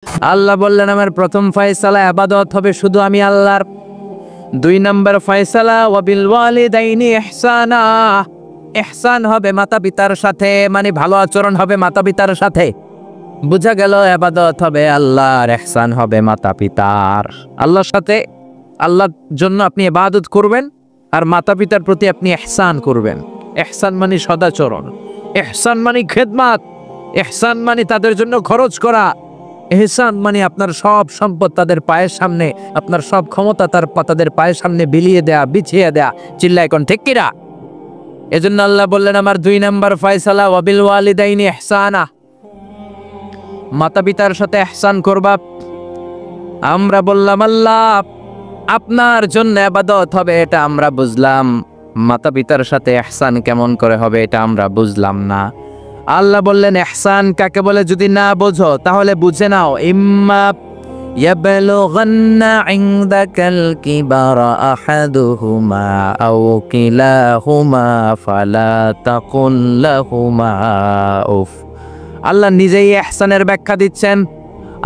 আল্লাহ বললেন আমার প্রথম ফয়সালা ইবাদত হবে শুধু আমি আল্লাহর। 2 নম্বর ফয়সালা ওয়াবিল ওয়ালিদাইনি ইহসানা, ইহসান হবে মাতা পিতার সাথে, মানে ভালো আচরণ হবে মাতা পিতার সাথে। বুঝা গেল ইবাদত হবে আল্লাহর, ইহসান হবে মাতা পিতার। আল্লাহর সাথে, আল্লাহর জন্য আপনি ইবাদত করবেন আর মাতা পিতার প্রতি আপনি ইহসান করবেন। ইহসান মানে সদাচরণ, ইহসান মানে খেদমত, ইহসান মানে তাদের জন্য খরচ করা, ইহসান মানে আপনার সব সম্পদ তাদের পায়ের সামনে, আপনার সব ক্ষমতা তাদের পায়ের সামনে বিলিয়ে দেয়া, বিছিয়ে দেয়া। চিল্লায় কোন ঠিক কিনা? এজন্য আল্লাহ বললেন আমার 2 নম্বর ফয়সালা ওয়াবিল ওয়ালিদাইনি ইহসানা, মাতা পিতার সাথে ইহসান করবা। আমরা বললাম আল্লাহ আপনার জন্য ইবাদত হবে এটা আমরা বুঝলাম, মাতা পিতার সাথে ইহসান কেমন করে হবে এটা আমরা বুঝলাম না। আল্লাহ বললেন ইহসান কাকে বলে যদি না বোঝো তাহলে বুঝে নাও, ইম্মা ইয়াবলুগান্না ইনদাকাল কিবারা আহাদুহুমা আও কিলাহুমা ফালা তাকুল লাহুমা উফ। আল্লাহ নিজেই ইহসানের ব্যাখ্যা দিচ্ছেন।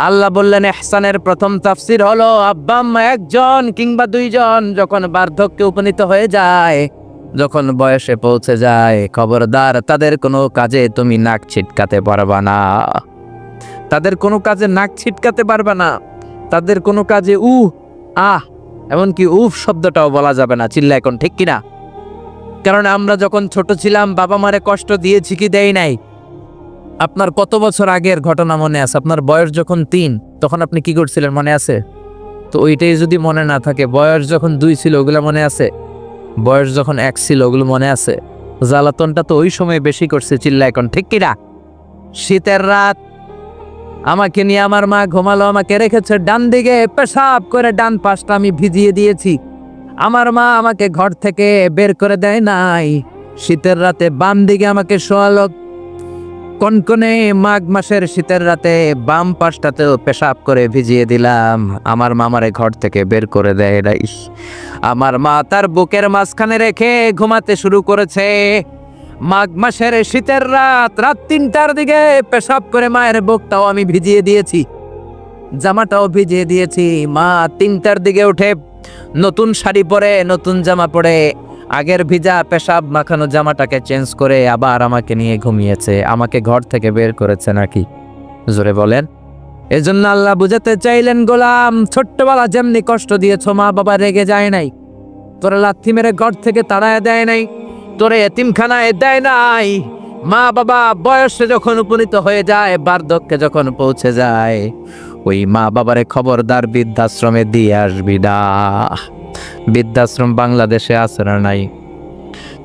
আল্লাহ বললেন ইহসানের প্রথম তাফসীর হলো আব্বা আম্মা একজন কিংবা 2 জন যখন বার্ধক্যে উপনীত হয়ে যায়, যখন বয়সে পৌঁছে যায়, খবরদার তাদের কোনো কাজে তুমি নাক ছিটকাতে পারবা না, তাদের কোনো কাজে নাক ছিটকাতে পারবা না, তাদের কোনো কাজে এমনকি উফ শব্দটাও বলা যাবে না। চিল্লা এখন ঠিক কিনা? কারণ আমরা যখন ছোট ছিলাম বাবা মারে কষ্ট দিয়েছি কি দেই নাই? আপনার কত বছর আগের ঘটনা মনে আছে? আপনার বয়স যখন 3 তখন আপনি কি করছিলেন মনে আছে? তো ওইটাই যদি মনে না থাকে, বয়স যখন 2 ছিল ওগুলো মনে আছে? বয়স যখন 1 ছিল ওগুলো মনে আছে? জ্বালাতনটা তো ওই সময় বেশি করছে। চিল্লা এখন ঠিক কিনা? শীতের রাত আমাকে নিয়ে আমার মা ঘুমালো, আমাকে রেখেছে ডান দিকে, পেশাব করে ডান পাশটা আমি ভিজিয়ে দিয়েছি। আমার মা আমাকে ঘর থেকে বের করে দেয় নাই, শীতের রাতে বাম দিকে আমাকে শোয়ালো। কনকনে মাঘ মাসের শীতের রাতে বাম পাশটাতেও পেশাব করে ভিজিয়ে দিলাম, আমার মামারে ঘর থেকে বের করে দেয় নাই। আমার মা তার বুকের মাঝখানে রেখে ঘুমাতে শুরু করেছে। মাঘ মাসের শীতের রাত 3টার দিকে পেশাব করে মায়ের বুকটাও আমি ভিজিয়ে দিয়েছি, জামাটাও ভিজিয়ে দিয়েছি। মা 3টার দিকে উঠে নতুন শাড়ি পরে, নতুন জামা পরে, আগের ভিজা পেশাব মাখানো জামাটাকে চেঞ্জ করে আবার আমাকে নিয়ে ঘুমিয়েছে। আমাকে ঘর থেকে বের করেছে নাকি? জোরে বলেন। এজন্য আল্লাহ বুঝাতে চাইলেন গোলাম, ছোট্টবেলা যেমনি কষ্ট দিয়েছ মা বাবা রেগে যায় নাই, তোরে লাথি মেরে ঘর থেকে তাড়ায় দেয় নাই, তোরে এতিমখানায় দেয় নাই। মা বাবা বয়সে যখন উপনীত হয়ে যায়, বার্ধক্যে যখন পৌঁছে যায়, ওই মা বাবারে খবরদার বৃদ্ধাশ্রমে দিয়ে আসবি না। বৃদ্ধাশ্রম বাংলাদেশে আছে না নাই?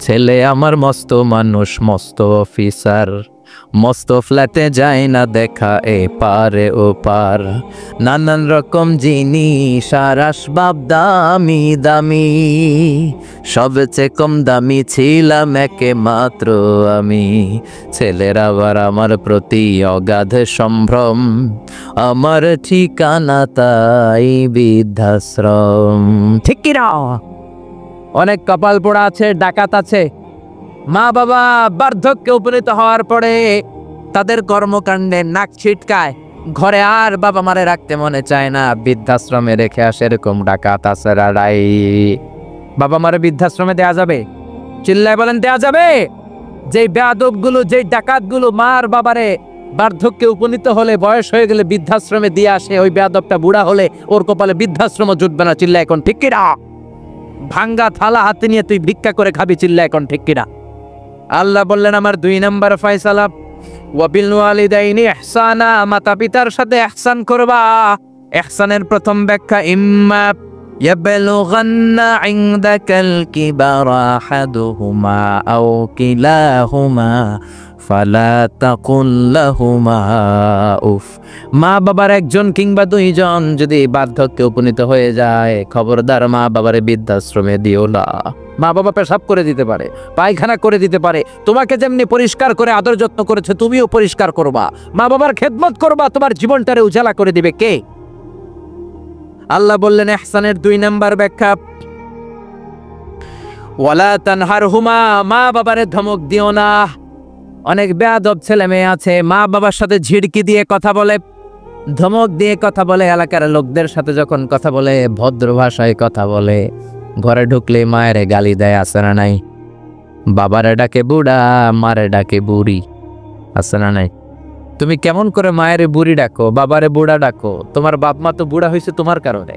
ছেলে আমার মস্ত মানুষ, মস্ত অফিসার, মস্ত ফ্ল্যাটে যায় না দেখা এ পারে ও পার, নানান রকম জিনিস আর আসবাব দামি দামি, সবচেয়ে কম দামি ছিলাম একে মাত্র আমি। ছেলের আবার আমার প্রতি অগাধ সম্ভ্রম, আমার ঠিকানা তাই বৃদ্ধাশ্রম। ঠিক কিনা? অনেক কপাল পোড়া আছে, ডাকাত আছে। মা বাবা বার্ধক্যে উপনীত হওয়ার পরে তাদের কর্মকাণ্ডে নাক ছিটকায়, ঘরে আর বাবা মারে রাখতে মনে চায় না, বৃদ্ধাশ্রমে রেখে আসে। এরকম ডাকাত আছে রাড়াই। বাবা মারে বৃদ্ধাশ্রমে দেয়া যাবে? চিল্লায় বলেন দেয়া যাবে? যেই বেয়াদবগুলো, যেই ডাকাতগুলো মার বাবারে বার্ধক্যে উপনীত হলে, বয়স হয়ে গেলে বৃদ্ধাশ্রমে দিয়ে আসে, ওই বেয়াদবটা বুড়া হলে ওর কপালে বৃদ্ধাশ্রম জুটবে না। চিল্লা এখন ঠিক কিনা? ভাঙ্গা থালা হাতে নিয়ে তুই ভিক্ষা করে খাবি। চিল্লা এখন ঠিক কিনা? আল্লাহ বললেন আমার 2 নম্বর ফয়সালা ওয়াবিল ওয়ালিদাইনি ইহসানা, মাতা পিতার সাথে ইহসান করবা। ইহসানের প্রথম ব্যাখ্যা ইম্মা ইয়াবলুগান্না ইনদাকাল কিবারা আহাদুহুমা আও কিলাহুমা ফালা তাকুল লাহুমা উফ। মা বাবার একজন কিংবা 2 জন যদি বার্ধক্যে উপনীত হয়ে যায়, খবরদার মা বাবারে বৃদ্ধাশ্রমে দিও না। মা বাবা পেশাব করে দিতে পারে, পায়খানা করে দিতে পারে, তোমাকে যেমনি পরিষ্কার করে আদর যত্ন করেছে তুমিও পরিষ্কার করবা, মা বাবার খেদমত করবা, তোমার জীবনটারে উজালা করে দিবে কে? আল্লাহ বললেন ইহসানের 2 নম্বর ব্যাখ্যা ওয়ালা তানহারহুমা, মা বাবারে ধমক দিও না। অনেক বেয়াদব ছেলে মেয়ে আছে, মা বাবার সাথে ঝিড়কি দিয়ে কথা বলে, ধমক দিয়ে কথা বলে, এলাকার লোকদের সাথে যখন কথা বলে ভদ্র ভাষায় কথা বলে, ঘরে ঢুকলে মায়ের গালি দেয়, আছে না নাই? বাবারে ডাকে বুড়া, মারে ডাকে বুড়ি, আছে না নাই? তুমি কেমন করে মায়ের বুড়ি ডাকো, বাবারে বুড়া ডাকো? তোমার বাপ মা তো বুড়া হয়েছে তোমার কারণে।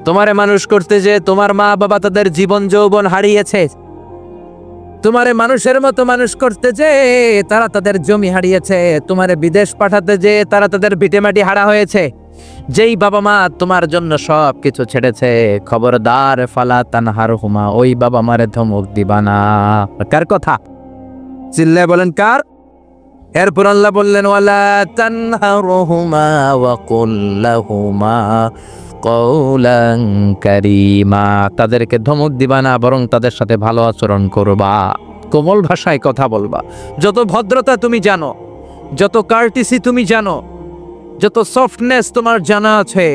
তোমারে মানুষ করতে যে তোমার মা বাবা তাদের জীবন যৌবন হারিয়েছে। তোমারে মানুষের মতো মানুষ করতে যে তারা তাদের জমি হারিয়েছে। তোমারে বিদেশ পাঠাতে যে তারা তাদের ভিটেমাটি হারা হয়েছে। যেই বাবা মা তোমার জন্য সব কিছু ছেড়েছে, খবরদার ফালা তানহারহুমা, ওই বাবা মারে ধমক দিবা না। কার কথা? চিল্লায় বলেন কার? এরপর আল্লাহ বললেন ওয়ালা তানহারহুমা ওয়া কুল লাহুমা কওলান কারীমা, তাদেরকে ধমক দিবা না, বরং তাদের সাথে ভালো আচরণ করবা, কোমল ভাষায় কথা বলবা। যত ভদ্রতা তুমি জানো, যত কার্টিসি তুমি জানো, যত সফটনেস তোমার জানা আছে,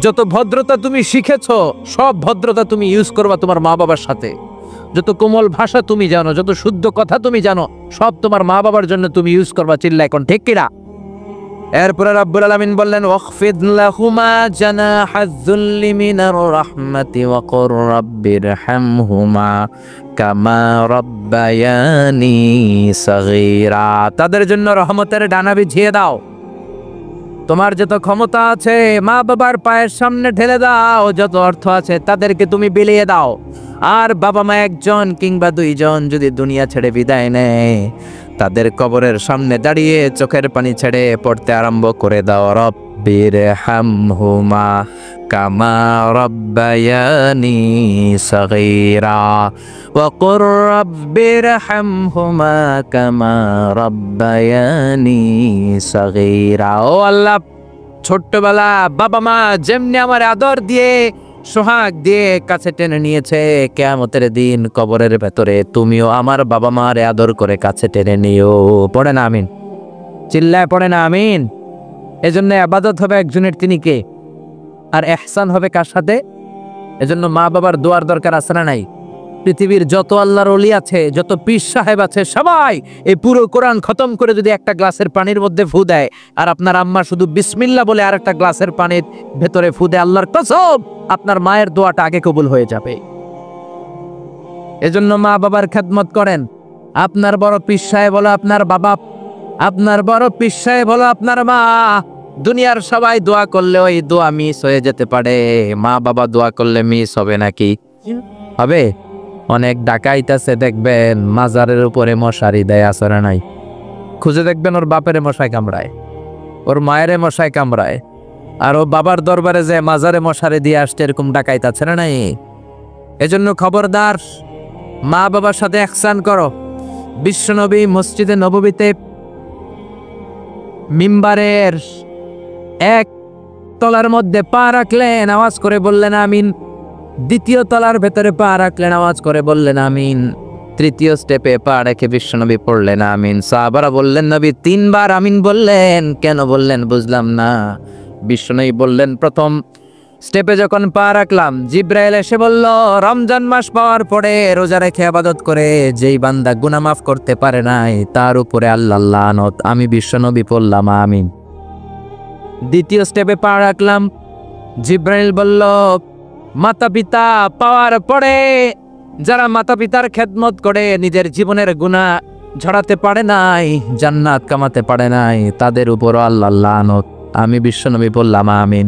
যত ভদ্রতা তুমি শিখেছো, সব ভদ্রতা তুমি ইউজ করবা তোমার মা বাবার সাথে। যত কোমল ভাষা তুমি জানো, যত শুদ্ধ কথা তুমি জানো, সব তোমার মা বাবার জন্য তুমি ইউজ করবা। চিল্লা এখন ঠিক কিনা? এরপরে রাব্বুল আলামিন বললেন ওয়াখফিদ লাহুমা জানাহাজ যুল্লি মিনার রাহমাতি ওয়া কুর রাব্বিরহামহুমা কামা রাব্বায়ানি সাগীরা, তাদের জন্য রহমতের ডানা বিছিয়ে দাও। তোমার যত ক্ষমতা আছে মা বাবার পায়ের সামনে ঢেলে দাও, যত অর্থ আছে তাদেরকে তুমি বিলিয়ে দাও। আর বাবা মা একজন কিংবা দুইজন যদি দুনিয়া ছেড়ে বিদায় নেয়, তাদের কবরের সামনে দাঁড়িয়ে চোখের পানি ছেড়ে পড়তে আরম্ভ করে দাও রব্বিরহামহুমা কামা রাব্বায়ানি সাগীরা ওয়া কুর রাব্বিরহামহুমা কামা রাব্বায়ানি সাগীরা। ও আল্লাহ, ছোট্টবেলা বাবা মা যেমনি আমার আদর দিয়ে সোহাগ দিয়ে কাছে টেনে নিয়েছে, কিয়ামতের দিন কবরের ভেতরে তুমিও আমার বাবা মারে আদর করে কাছে টেনে নিও। পড়ে না আমিন? চিল্লায় পড়ে না আমিন? এজন্য ইবাদত হবে একজনের, তিনি কে? আর ইহসান হবে কার সাথে? এজন্য মা বাবার দোয়ার দরকার আছে না নাই? পৃথিবীর যত আল্লাহর ওলি আছে, যত পীর সাহেব আছে, সবাই এই পুরো কোরআন খতম করে যদি একটা গ্লাসের পানির মধ্যে ফু দেয়, আর আপনার আম্মা শুধু বিসমিল্লাহ বলে আর একটা গ্লাসের পানির ভেতরে ফু দেয়, আল্লাহর কসম আপনার মায়ের দোয়াটা আগে কবুল হয়ে যাবে। এজন্য মা বাবার খেদমত করেন। আপনার বড় পীর সাহেব হলো আপনার বাবা, আপনার বড় পীর সাহেব হলো আপনার মা। দুনিয়ার সবাই দোয়া করলে ওই দোয়া মিস হয়ে যেতে পারে, মা বাবা দোয়া করলে মিস হবে নাকি? হবে। অনেক ডাকাইত আছে দেখবেন মাজারের উপরে মশারি দেয়, আসরে নাই? খুঁজে দেখবেন ওর বাপেরে মশাই কামড়ায়, ওর মায়েরে মশাই কামড়ায়, আর ও বাবার দরবারে যে মাজারে মশারি দিয়ে আসছে, এরকম ডাকাইত আছে না নাই? এজন্য খবরদার, মা বাবার সাথে ইহসান করো। বিশ্বনবী মসজিদে নববীতে মিম্বারের এক তলার মধ্যে পা রাখলেন, আওয়াজ করে বললেন আমিন। দ্বিতীয় তলার ভেতরে পা রাখলেন, আওয়াজ করে বললেন আমিন। তৃতীয় স্টেপে পা রেখে বিশ্বনবী পড়লেন আমিন। সাহাবারা বললেন নবী তিনবার আমিন বললেন, কেন বললেন বুঝলাম না। বিশ্বনবী বললেন প্রথম স্টেপে যখন পা রাখলাম, জিব্রাইল এসে বলল রমজান মাস পাওয়ার পরে রোজা রেখে ইবাদত করে যেই বান্দা গুনাহ মাফ করতে পারে নাই, তার উপরে আল্লাহর লানত। আমি বিশ্বনবী পড়লাম আমিন। দ্বিতীয় স্টেপে পা রাখলাম, জিব্রাইল বলল মাতা পিতা পাওয়ার পরে যারা মাতা পিতার খেদমত করে নিজের জীবনের গুনাহ ঝরাতে পারে নাই, জান্নাত কামাতে পারে নাই, তাদের উপরও আল্লাহর লানত। আমি বিশ্বনবী বললাম আমিন।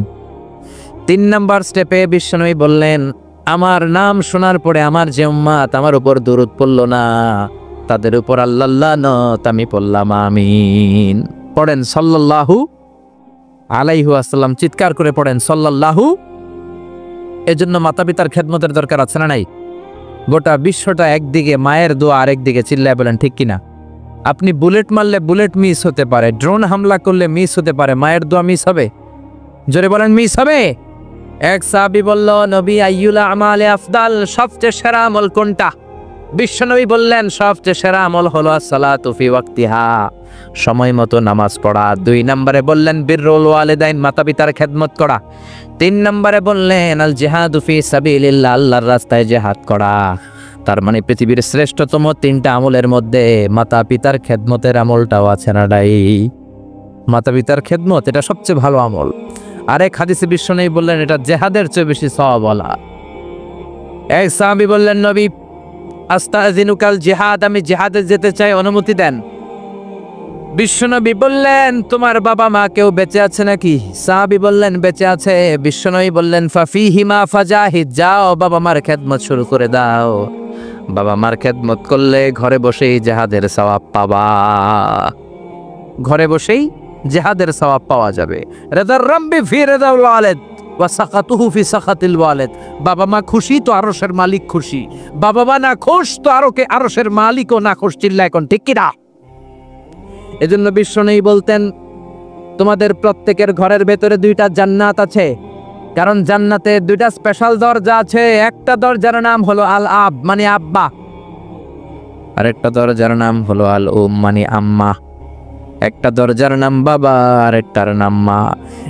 3 নাম্বার স্টেপে বিশ্বনবী বললেন আমার নাম শোনার পরে আমার যে উম্মত আমার উপর দুরূদ পড়ল না, তাদের উপর আল্লাহর লানত। আমি বললাম আমিন। পড়েন সাল্লাল্লাহু আলাইহি ওয়াসাল্লাম, চিৎকার করে পড়েন সাল্লাল্লাহু। এজন্য মাতা পিতার খেদমতের দরকার আছে না নাই? গোটা বিশ্বটা একদিকে, মায়ের দোয়া আরেকদিকে। চিল্লায় বলেন ঠিক কিনা? আপনি বুলেট মারলে বুলেট মিস হতে পারে, ড্রোন হামলা করলে মিস হতে পারে, মায়ের দোয়া মিস হবে? জোরে বলেন মিস হবে? এক সাহাবী বলল নবী আইয়ুল আমালে আফদাল, সবচেয়ে সেরা আমল কোনটা? বিশ্বনবী বললেন সবচেয়ে সেরা আমল হলো সালাতু ফি ওয়াক্তিহা, সময় মতো নামাজ পড়া। 2 নম্বরে বললেন বিররুল ওয়ালিদাইন, মাতা পিতার খেদমত করা। 3 নম্বরে বললেন আল জিহাদু ফি সাবিলিল্লাহ, আল্লাহর রাস্তায় জিহাদ করা। তার মানে পৃথিবীর শ্রেষ্ঠতম 3টা আমলের মধ্যে মাতা পিতার খেদমতের আমলটাও আছে না নাই? মাতা পিতার খেদমত এটা সবচেয়ে ভালো আমল। আরেক হাদিসে বিশ্বনবী বললেন এটা জিহাদের চেয়ে বেশি সওয়াবওয়ালা। এক সাহাবী বললেন, নবী আস্তাযিনুকাল জিহাদ, আমি জিহাদে যেতে চাই, অনুমতি দেন। বিশ্বনবী বললেন, তোমার বাবা মা কেউ বেঁচে আছে নাকি? সাহাবী বললেন, বেঁচে আছে। বিশ্বনবী বললেন, ফাফিহিমা ফাজাহিদ, যাও বাবা মার খেদমত শুরু করে দাও। বাবা মার খেদমত করলে ঘরে বসেই জিহাদের সওয়াব পাবা, ঘরে বসেই জিহাদের সওয়াব পাওয়া যাবে। রিদার রাব্বি ফি রিদাল ওয়ালিদ ওয়া সাকাতুহু ফি সাকাতিল ওয়ালিদ, বাবা মা খুশি তো আরশের মালিক খুশি, বাবা মা না খুশ তো আরশের মালিকও না খুশ। চিল্লায় এখন ঠিক কি না? এজন্য বিশ্বনবী বলতেন, তোমাদের প্রত্যেকের ঘরের ভেতরে দুইটা জান্নাত আছে, কারণ জান্নাতে দুইটা স্পেশাল দরজা আছে। একটা দরজার নাম হলো আল আব মানে আব্বা, আর একটা দরজার নাম হলো আল উম মানে আম্মা। একটা দরজার নাম বাবা আর একটার নাম মা।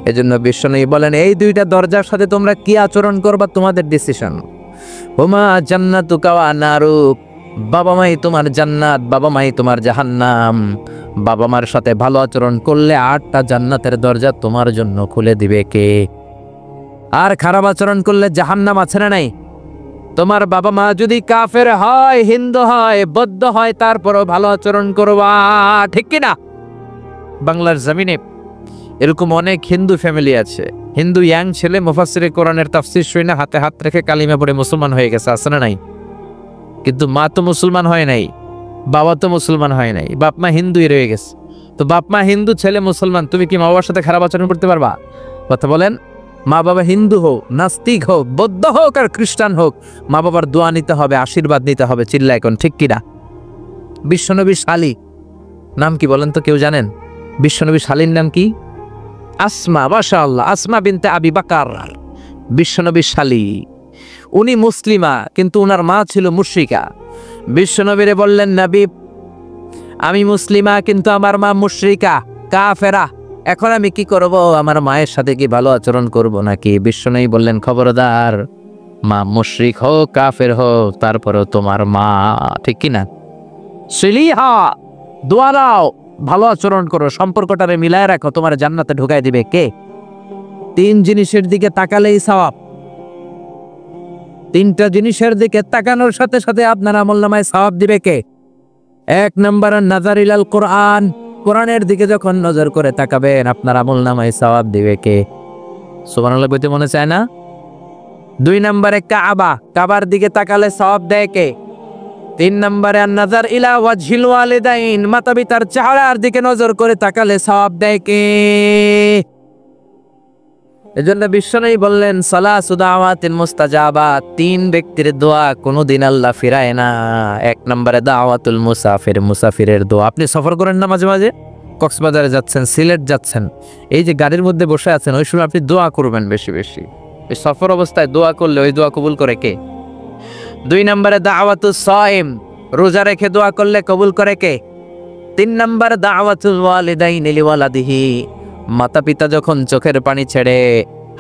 এজন্য বিশ্বনবী বলেন, এই দুইটা দরজার সাথে তোমরা কি আচরণ করবা তোমাদের ডিসিশন। হুমা জান্নাতুকা ওয়া নারুক, বাবা মাই তোমার জান্নাত, বাবা মাই তোমার জাহান্নাম। বাবা মার সাথে ভালো আচরণ করলে 8টা জান্নাতের দরজা তোমার জন্য খুলে দিবে কে? আর খারাপ আচরণ করলে জাহান্নাম আছে না নাই? তোমার বাবা মা যদি কাফের হয়, হিন্দু হয়, বৌদ্ধ হয়, তারপরও ভালো আচরণ করবা, ঠিক কি না? বাংলার জমিনে এরকম অনেক হিন্দু ফ্যামিলি আছে, হিন্দু ইয়াং ছেলে মুফাসসিরে কোরআনের তাফসীর শুনে হাতে হাত রেখে কালিমা পড়ে মুসলমান হয়ে গেছে, আছে না নাই? কিন্তু মা তো মুসলমান হয় নাই, বাবা তো মুসলমান হয় নাই, বাপ মা হিন্দুই রয়ে গেছে। তো বাপ মা হিন্দু, ছেলে মুসলমান, তুমি কি মা বাবার সাথে খারাপ আচরণ করতে পারবা? কথা বলেন। মা বাবা হিন্দু হোক, নাস্তিক হোক, বৌদ্ধ হোক আর খ্রিস্টান হোক, মা বাবার দোয়া নিতে হবে, আশীর্বাদ নিতে হবে। চিল্লা এখন ঠিক কিনা? বিশ্বনবীর শালী নাম কি বলেন তো, কেউ জানেন? বিশ্বনবীর শালীর নাম কি? আসমা। মাশাআল্লাহ, আসমা বিনতে আবি বকর বিশ্বনবীর শালী। উনি মুসলিমা, কিন্তু উনার মা ছিল মুশরিকা। বিশ্বনবীরে বললেন, নবী আমি মুসলিমা কিন্তু আমার মা মুশরিকা, কাফেরা, এখন আমি কি করব? আমার মায়ের সাথে কি ভালো আচরণ করব নাকি? বিশ্বনবী বললেন, খবরদার, মা মুশরিক হোক কাফের হোক তারপরেও তোমার মা, ঠিক কিনা? সিলিহা, দোয়া দাও, ভালো আচরণ করো, সম্পর্কটারে মিলায় রাখো, তোমার জান্নাতে ঢুকাই দিবে কে? 3 জিনিসের দিকে তাকালেই সওয়াব। 3টা জিনিসের দিকে তাকানোর সাথে সাথে আপনার আমলনামায় সওয়াব দিবে কে? 1 নম্বর নাযার ইলাল কোরআন, কোরআনের দিকে যখন নজর করে তাকাবেন আপনার আমলনামায় সওয়াব দিবে কে? সুবহানাল্লাহ বলতে মনে চায় না? 2 নম্বরে কাবা, কাবার দিকে তাকালে সওয়াব দেয় কে? 3 নম্বরে নাযার ইলা ওয়াজহিল ওয়ালিদাইন, মাতা পিতার চেহারার দিকে নজর করে তাকালে সওয়াব দেয় কে? এজন্য বিশ্বনবী বললেন, সালাসু দাওয়াতিন মুস্তাজাবাত, 3 ব্যক্তির দোয়া কোনোদিন আল্লাহ ফিরায় না। 1 নম্বরে দাওয়াতুল মুসাফির, মুসাফিরের দোয়া। আপনি সফর করেন না মাঝে মাঝে? কক্সবাজারে যাচ্ছেন, সিলেট যাচ্ছেন, এই যে গাড়ির মধ্যে বসে আছেন, ওই সময় আপনি দোয়া করবেন বেশি বেশি। এই সফর অবস্থায় দোয়া করলে ওই দোয়া কবুল করে কে? 2 নম্বরে দাওয়াতুস সাইম, রোজা রেখে দোয়া করলে কবুল করে কে? 3 নম্বর দাওয়াতুল ওয়ালিদাইনি লিওয়ালাদিহি, মাতা পিতা যখন চোখের পানি ছেড়ে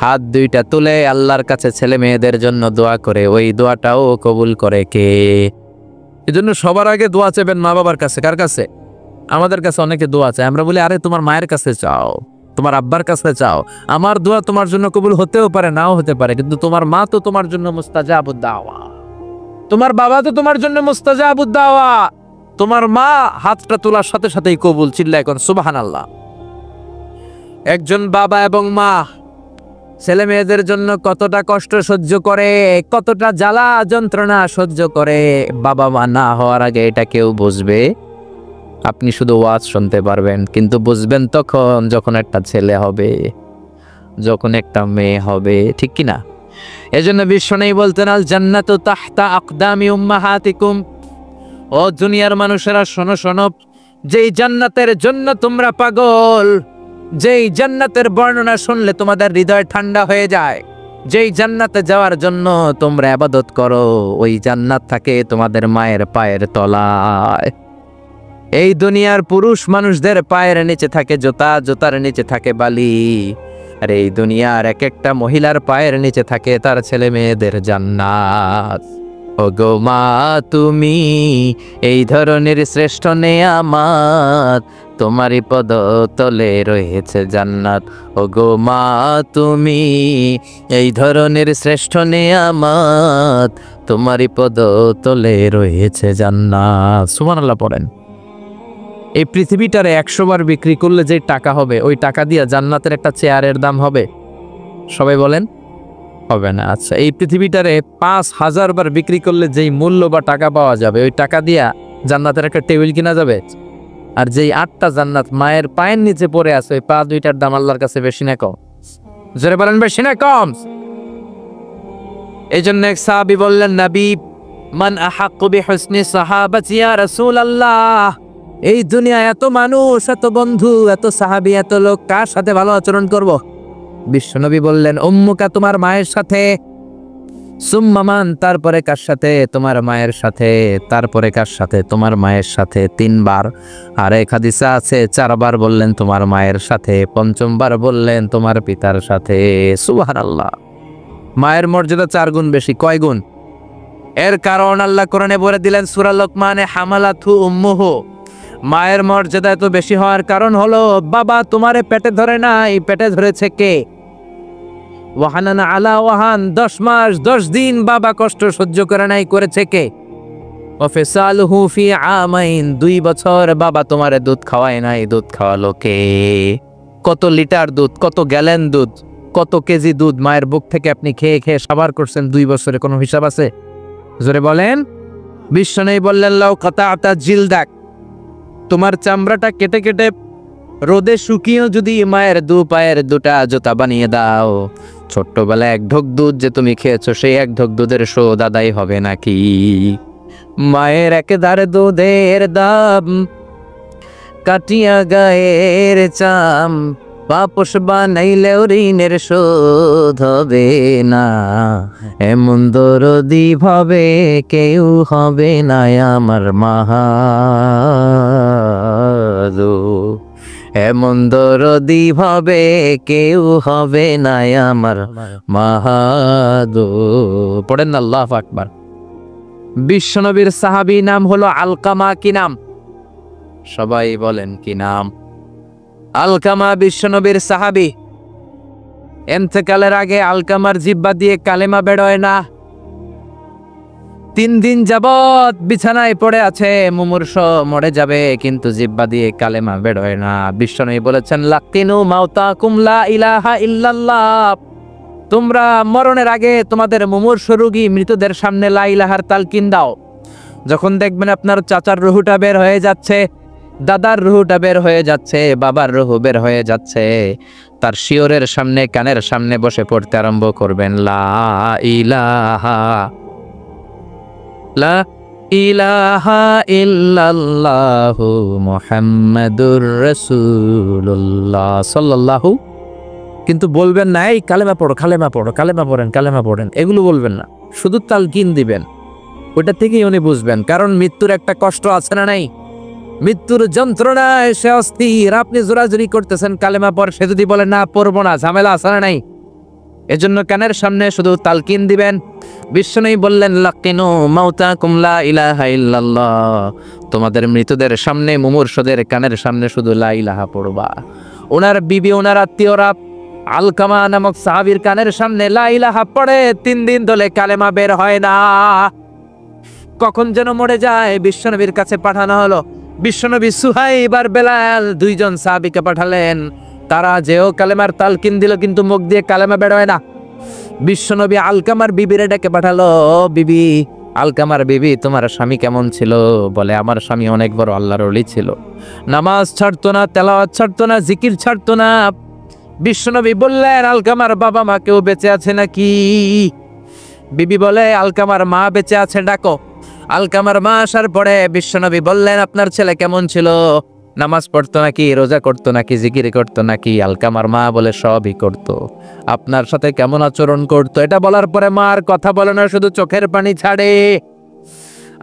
হাত 2টা তুলে আল্লাহর কাছে ছেলে মেয়েদের জন্য দোয়া করে, ওই দোয়াটাও কবুল করে কে? এজন্য সবার আগে দোয়া চাইবেন মা বাবার কাছে। কার কাছে? আমাদের কাছে অনেকে দোয়া চায়, আমরা বলি আরে তোমার মায়ের কাছে চাও, তোমার আব্বার কাছে চাও। আমার দোয়া তোমার জন্য কবুল হতেও পারে, নাও হতে পারে, কিন্তু তোমার মা তো তোমার জন্য মুস্তাজাবুদ দাওয়া, তোমার বাবা তো তোমার জন্য মুস্তাজাবুদ দাওয়া। তোমার মা হাতটা তোলার সাথে সাথেই কবুল। চিল্লা এখন সুবহানাল্লাহ। একজন বাবা এবং মা ছেলে মেয়েদের জন্য কতটা কষ্ট সহ্য করে, কতটা জ্বালা যন্ত্রণা সহ্য করে, বাবা মা না হওয়ার আগে এটা কেউ বুঝবে? আপনি শুধু ওয়াজ শুনতে পারবেন, কিন্তু বুঝবেন তখন যখন একটা ছেলে হবে, যখন একটা মেয়ে হবে, ঠিক কি না? এজন্য বিশ্বনবী বলতেন, আল জান্নাতু তাহতা আকদামি উম্মাহাতিকুম, ও দুনিয়ার মানুষেরা শোনো শোনো, যেই জান্নাতের জন্য তোমরা পাগল, যেই জান্নাতের বর্ণনা শুনলে তোমাদের হৃদয় ঠান্ডা হয়ে যায়, যেই জান্নাতে যাওয়ার জন্য তোমরা ইবাদত করো, ওই জান্নাত থাকে তোমাদের মায়ের পায়ের তলায়। এই দুনিয়ার পুরুষ মানুষদের পায়ের নিচে থাকে জুতা, জুতার নিচে থাকে বালি, আর এই দুনিয়ার এক একটা মহিলার পায়ের নিচে থাকে তার ছেলে মেয়েদের জান্নাত। ওগো মা তুমি এই ধরনের শ্রেষ্ঠ নেয়ামত, তোমারই পদ তলে রয়েছে জান্নাত। ওগো মা তুমি এই ধরনের শ্রেষ্ঠ নেয়ামত, তোমারই পদ তলে রয়েছে জান্নাত। সুবহানাল্লাহ পড়েন। এই পৃথিবীটারে 100 বার বিক্রি করলে যে টাকা হবে, ওই টাকা দিয়ে জান্নাতের একটা চেয়ারের দাম হবে? সবাই বলেন, হবে না। আচ্ছা, এই পৃথিবীটারে 5000 বার বিক্রি করলে যেই মূল্য বা টাকা পাওয়া যাবে, ওই টাকা দিয়া জান্নাতের একটা টেবিল কিনা যাবে? আর যেই 8টা জান্নাত মায়ের পায়ের নিচে পড়ে আছে, ওই পা দুইটার দাম আল্লাহর কাছে বেশি না কম? জোরে বলেন, বেশি না কম? এই জন্য এক সাহাবী বললেন, নবী মান আহাক্কু বিহুসনি সাহাবাতি ইয়া রাসূলুল্লাহ, এই দুনিয়ায় এত মানুষ, এত বন্ধু, এত সাহাবী, এত লোক, কার সাথে ভালো আচরণ করব? বিশ্বনবী বললেন, উম্মুকা, তোমার মায়ের সাথে। সুম্মা মান, তারপরে কার সাথে? তোমার মায়ের সাথে। তারপরে কার সাথে? তোমার মায়ের সাথে। 3 বার। আর এক হাদিসে আছে 4 বার বললেন তোমার মায়ের সাথে, 5ম বার বললেন তোমার পিতার সাথে। সুবহানাল্লাহ। মায়ের মর্যাদা 4 গুণ বেশি। কয় গুণ? এর কারণ আল্লাহ কোরআনে বলে দিলেন সূরা লোকমানে, হামালাতহু উম্মুহু। মায়ের মর্যাদা এত বেশি হওয়ার কারণ হলো, বাবা তোমারে পেটে ধরে নাই, পেটে ধরেছে কে? ওয়াহানানা আলা ওয়াহান, 10 মাস 10 দিন বাবা কষ্ট সহ্য করে নাই, করেছে কে? ওয়াফিসালুহু ফি আমাইন, 2 বছর বাবা তোমারে দুধ খাওয়ায় নাই, দুধ খাওয়ালো কে? কত লিটার দুধ, কত গ্যালন দুধ, কত কেজি দুধ মায়ের বুক থেকে আপনি খেয়ে খেয়ে সাবার করছেন 2 বছরে, কোনো হিসাব আছে? জোরে বলেন। বিশ্বনবী বললেন, লাউ কাতাআতা জিলদাক, তোমার চামড়াটা কেটে কেটে রোদে শুকিয়েও যদি মায়ের 2 পায়ের 2টা জুতা বানিয়ে দাও, ছোট্টবেলায় 1 ঢোক দুধ যে তুমি খেয়েছো, সেই 1 ঢোক দুধের শোধ আদায় হবে নাকি? মায়ের একেদার দুধের দাম কাটিয়া গায়ের চাম, পাপস বানাইলেও ঋণের শোধ হবে না। এমন দরদি ভাবে কেউ হবে না আমার মাহাদো, এমন দরদি ভাবে কেউ হবে না আমার মাহাদো। পড়েন না আল্লাহু আকবার। বিশ্বনবীর সাহাবী নাম হলো আলকামা। কি নাম? সবাই বলেন কি নাম? আলকামা বিশ্বনবীর সাহাবী। ইন্তেকালের আগে আলকামার জিহ্বা দিয়ে কালেমা বেরোয় না। 3 দিন যাবত বিছানায় পড়ে আছে, মুমূর্ষ, মরে যাবে, কিন্তু জিহ্বা দিয়ে কালেমা বেরোয় না। বিশ্বনবী বলেছেন, লাকিনু মাউতাকুম লা ইলাহা ইল্লাল্লাহ, তোমরা মরণের আগে তোমাদের মুমূর্ষ রোগী মৃতদের সামনে লা ইলাহার তালকিন দাও। যখন দেখবেন আপনার চাচার রুহুটা বের হয়ে যাচ্ছে, দাদার রুহুটা বের হয়ে যাচ্ছে, বাবার রুহু বের হয়ে যাচ্ছে, তার শিয়রের সামনে, কানের সামনে বসে পড়তে আরম্ভ করবেন, লা ইলাহা লা ইলাহা ইল্লাল্লাহু মুহাম্মাদুর রাসূলুল্লাহ সাল্লাল্লাহু। কিন্তু বলবেন না, এই কালেমা পড়ো, কালেমা পড়ো, কালেমা পড়েন, কালেমা পড়েন, এগুলো বলবেন না। শুধু তালকিন দিবেন, ওইটা থেকেই উনি বুঝবেন। কারণ মৃত্যুর একটা কষ্ট আছে না নাই? মৃত্যুর যন্ত্রণায় সে অস্থির। আপনি জোরাজুরি করতেছেন কালেমা পড়, সে যদি বলে না পড়বো না, ঝামেলা আছে না নাই? এজন্য কানের সামনে শুধু তালকিন দিবেন। বিশ্বনবী বললেন, লাকিনু মাউতাকুম লা ইলাহা ইল্লাল্লাহ, তোমাদের মৃতদের সামনে, মুমূর্ষদের কানের সামনে শুধু লা ইলাহা পড়বা। ওনার বিবি, ওনার আত্মীয়রা আলকামা নামক সাহাবীর কানের সামনে লা ইলাহা পড়ে, 3 দিন ধরে কালেমা বের হয় না। কখন যেন মরে যায়, বিশ্বনবীর কাছে পাঠানো হলো। বিশ্বনবী সুহাইব আর বেলাল 2 জন সাহাবীকে পাঠালেন। তারা যেও কালেমার তালকিন দিল, কিন্তু মুখ দিয়ে কালেমা বের হয় না। বিশ্বনবী আলকামার বিবিরে ডেকে পাঠালো, বিবি, আলকামার বিবি, তোমার স্বামী কেমন ছিল? বলে, আমার স্বামী অনেক বড় আল্লাহর ওলি ছিল, নামাজ ছাড়তো না, তেলাওয়াত ছাড়তো না, জিকির ছাড়তো না। বিশ্বনবী বললেন, আলকামার বাবা মা কেউ বেঁচে আছে নাকি? বিবি বলে, আলকামার মা বেঁচে আছে, ডাকো। আলকামার মা আসার পরে বিশ্বনবী বললেন, আপনার ছেলে কেমন ছিল? নামাজ পড়তো নাকি, রোজা করতো নাকি, জিকির করতো নাকি? আলকামার মা বলে, সবই করতো। আপনার সাথে কেমন আচরণ করতো? এটা বলার পরে মা আর কথা বলে না, শুধু চোখের পানি ছাড়ে।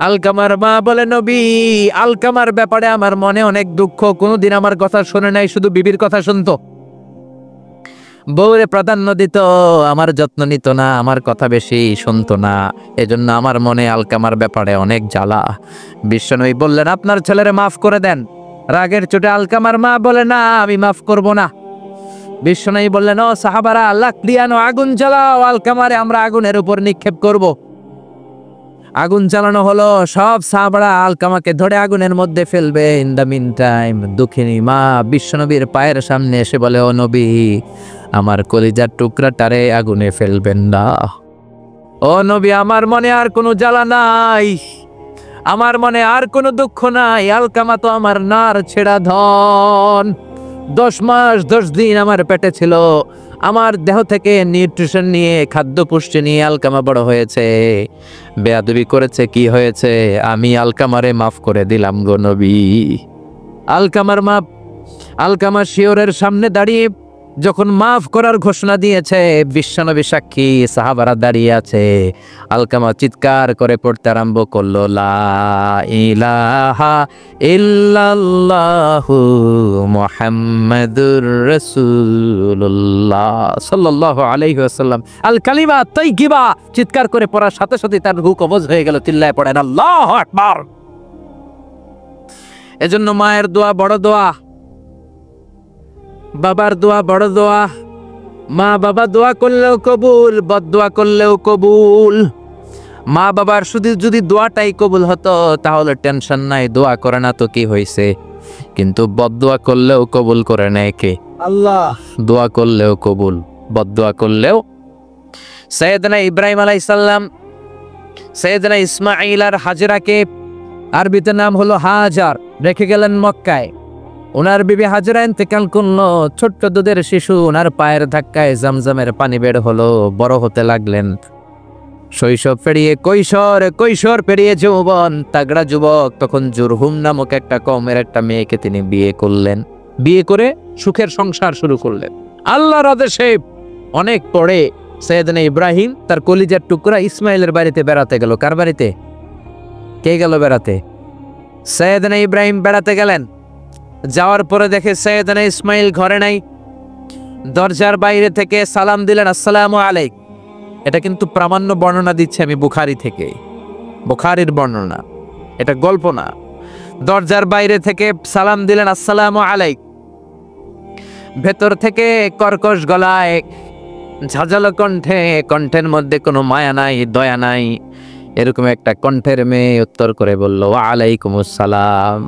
আলকামার মা বলে, নবী, আলকামার ব্যাপারে আমার মনে অনেক দুঃখ, কোনোদিন আমার কথা শুনে নাই, শুধু বিবির কথা শুনতো। বউরে প্রাধান্য দিত, আমার যত্ন নিত না, আমার কথা বেশি শুনতো না। এজন্য আমার মনে আলকামার ব্যাপারে অনেক জ্বালা। বিশ্বনবী বললেন, আপনার ছেলেরে মাফ করে দেন। রাগের চোটে আলকামার মা বলে, না আমি মাফ করব না। বিশ্বনবী বললেন, ও সাহাবারা, লাকড়ি আনো, আগুন জ্বালাও, আলকামারে আমরা আগুনের উপর নিক্ষেপ করব। আগুন জ্বালানো হলো, সব সাহাবারা আলকামাকে ধরে আগুনের মধ্যে ফেলবে। ইন দ্য মিন টাইম দুঃখিনী মা বিশ্বনবীর পায়ের সামনে এসে বলে, ও নবী, আমার কলিজার টুকরাটারে আগুনে ফেলবেন না। ও নবী, আমার মনে আর কোনো জ্বালা নাই, আমার মনে আর কোনো দুঃখ নাই। আলকামা তো আমার নার ছেড়া ধন। 10 মাস 10 দিন আমার পেটে ছিল, আমার দেহ থেকে নিউট্রিশন নিয়ে, খাদ্য পুষ্টি নিয়ে আলকামা বড় হয়েছে। বেয়াদবি করেছে, কি হয়েছে? আমি আলকামারে মাফ করে দিলাম গো নবী। আলকামার মাপ, আলকামা শিওরের সামনে দাঁড়িয়ে যখন মাফ করার ঘোষণা দিয়েছে, বিশ্বনবী সাক্ষী, সাহাবারা দাঁড়িয়ে আছে। আলকামা চিৎকার করে পড়তে আরম্ভ করলো, লা ইলাহা ইল্লাল্লাহু মুহাম্মাদুর রাসূলুল্লাহ সাল্লাল্লাহু আলাইহি ওয়াসাল্লাম। আল কালিমা তাইয়্যিবা চিৎকার করে পড়ার সাথে সাথে তার রূহ কবজ হয়ে গেল। চিল্লায় পড়েন আল্লাহু আকবার। এজন্য মায়ের দোয়া বড় দোয়া, বাবার দোয়া বড় দোয়া। মা বাবা দোয়া করলেও কবুল, বদদোয়া করলেও কবুল। মা বাবার শুধু যদি দোয়াটাই কবুল হতো তাহলে টেনশন নাই, দোয়া করে না তো কি হয়েছে। কিন্তু বদদোয়া করলেও কবুল করে নেয় কে? আল্লাহ। দোয়া করলেও কবুল, বদদোয়া করলেও। সাইয়েদনা ইব্রাহিম আলাইহিস সালাম সাইয়েদনা ইসমাঈল আর হাজরাকে, আরবিতে নাম হলো হাজার, রেখে গেলেন মক্কায়। ওনার বিবি হাজরা ইন্তেকাল করলো, ছোট্ট দুধের শিশু ওনার পায়ের ধাক্কায় জামজামের পানি বের হলো, বড় হতে লাগলেন। শৈশব পেরিয়ে কৈশোর, কৈশোর পেরিয়ে যৌবন, তাগড়া যুবক। তখন জুরহুম নামক একটা কওমের একটা মেয়েকে তিনি বিয়ে করলেন। বিয়ে করে সুখের সংসার শুরু করলেন আল্লাহর আদেশে। অনেক পরে সাইয়েদনা ইব্রাহিম তার কলিজার টুকরা ইসমাইলের বাড়িতে বেড়াতে গেল। কার বাড়িতে? কে গেল বেড়াতে? সাইয়েদনা ইব্রাহিম বেড়াতে গেলেন। যাওয়ার পরে দেখে সাইয়েদনা ইসমাইল ঘরে নাই। দরজার বাইরে থেকে সালাম দিলেন, আসসালামু আলাইকুম। এটা কিন্তু প্রামাণ্য বর্ণনা দিচ্ছে আমি বুখারী থেকে, বুখারীর বর্ণনা, এটা গল্প না। দরজার বাইরে থেকে সালাম দিলেন, আসসালামু আলাইকুম। ভেতর থেকে কর্কশ গলায়, ঝাঁঝালো কণ্ঠে, কণ্ঠের মধ্যে কোনো মায়া নাই, দয়া নাই, এরকম একটা কণ্ঠের মেয়ে উত্তর করে বলল, ওয়া আলাইকুমুস সালাম।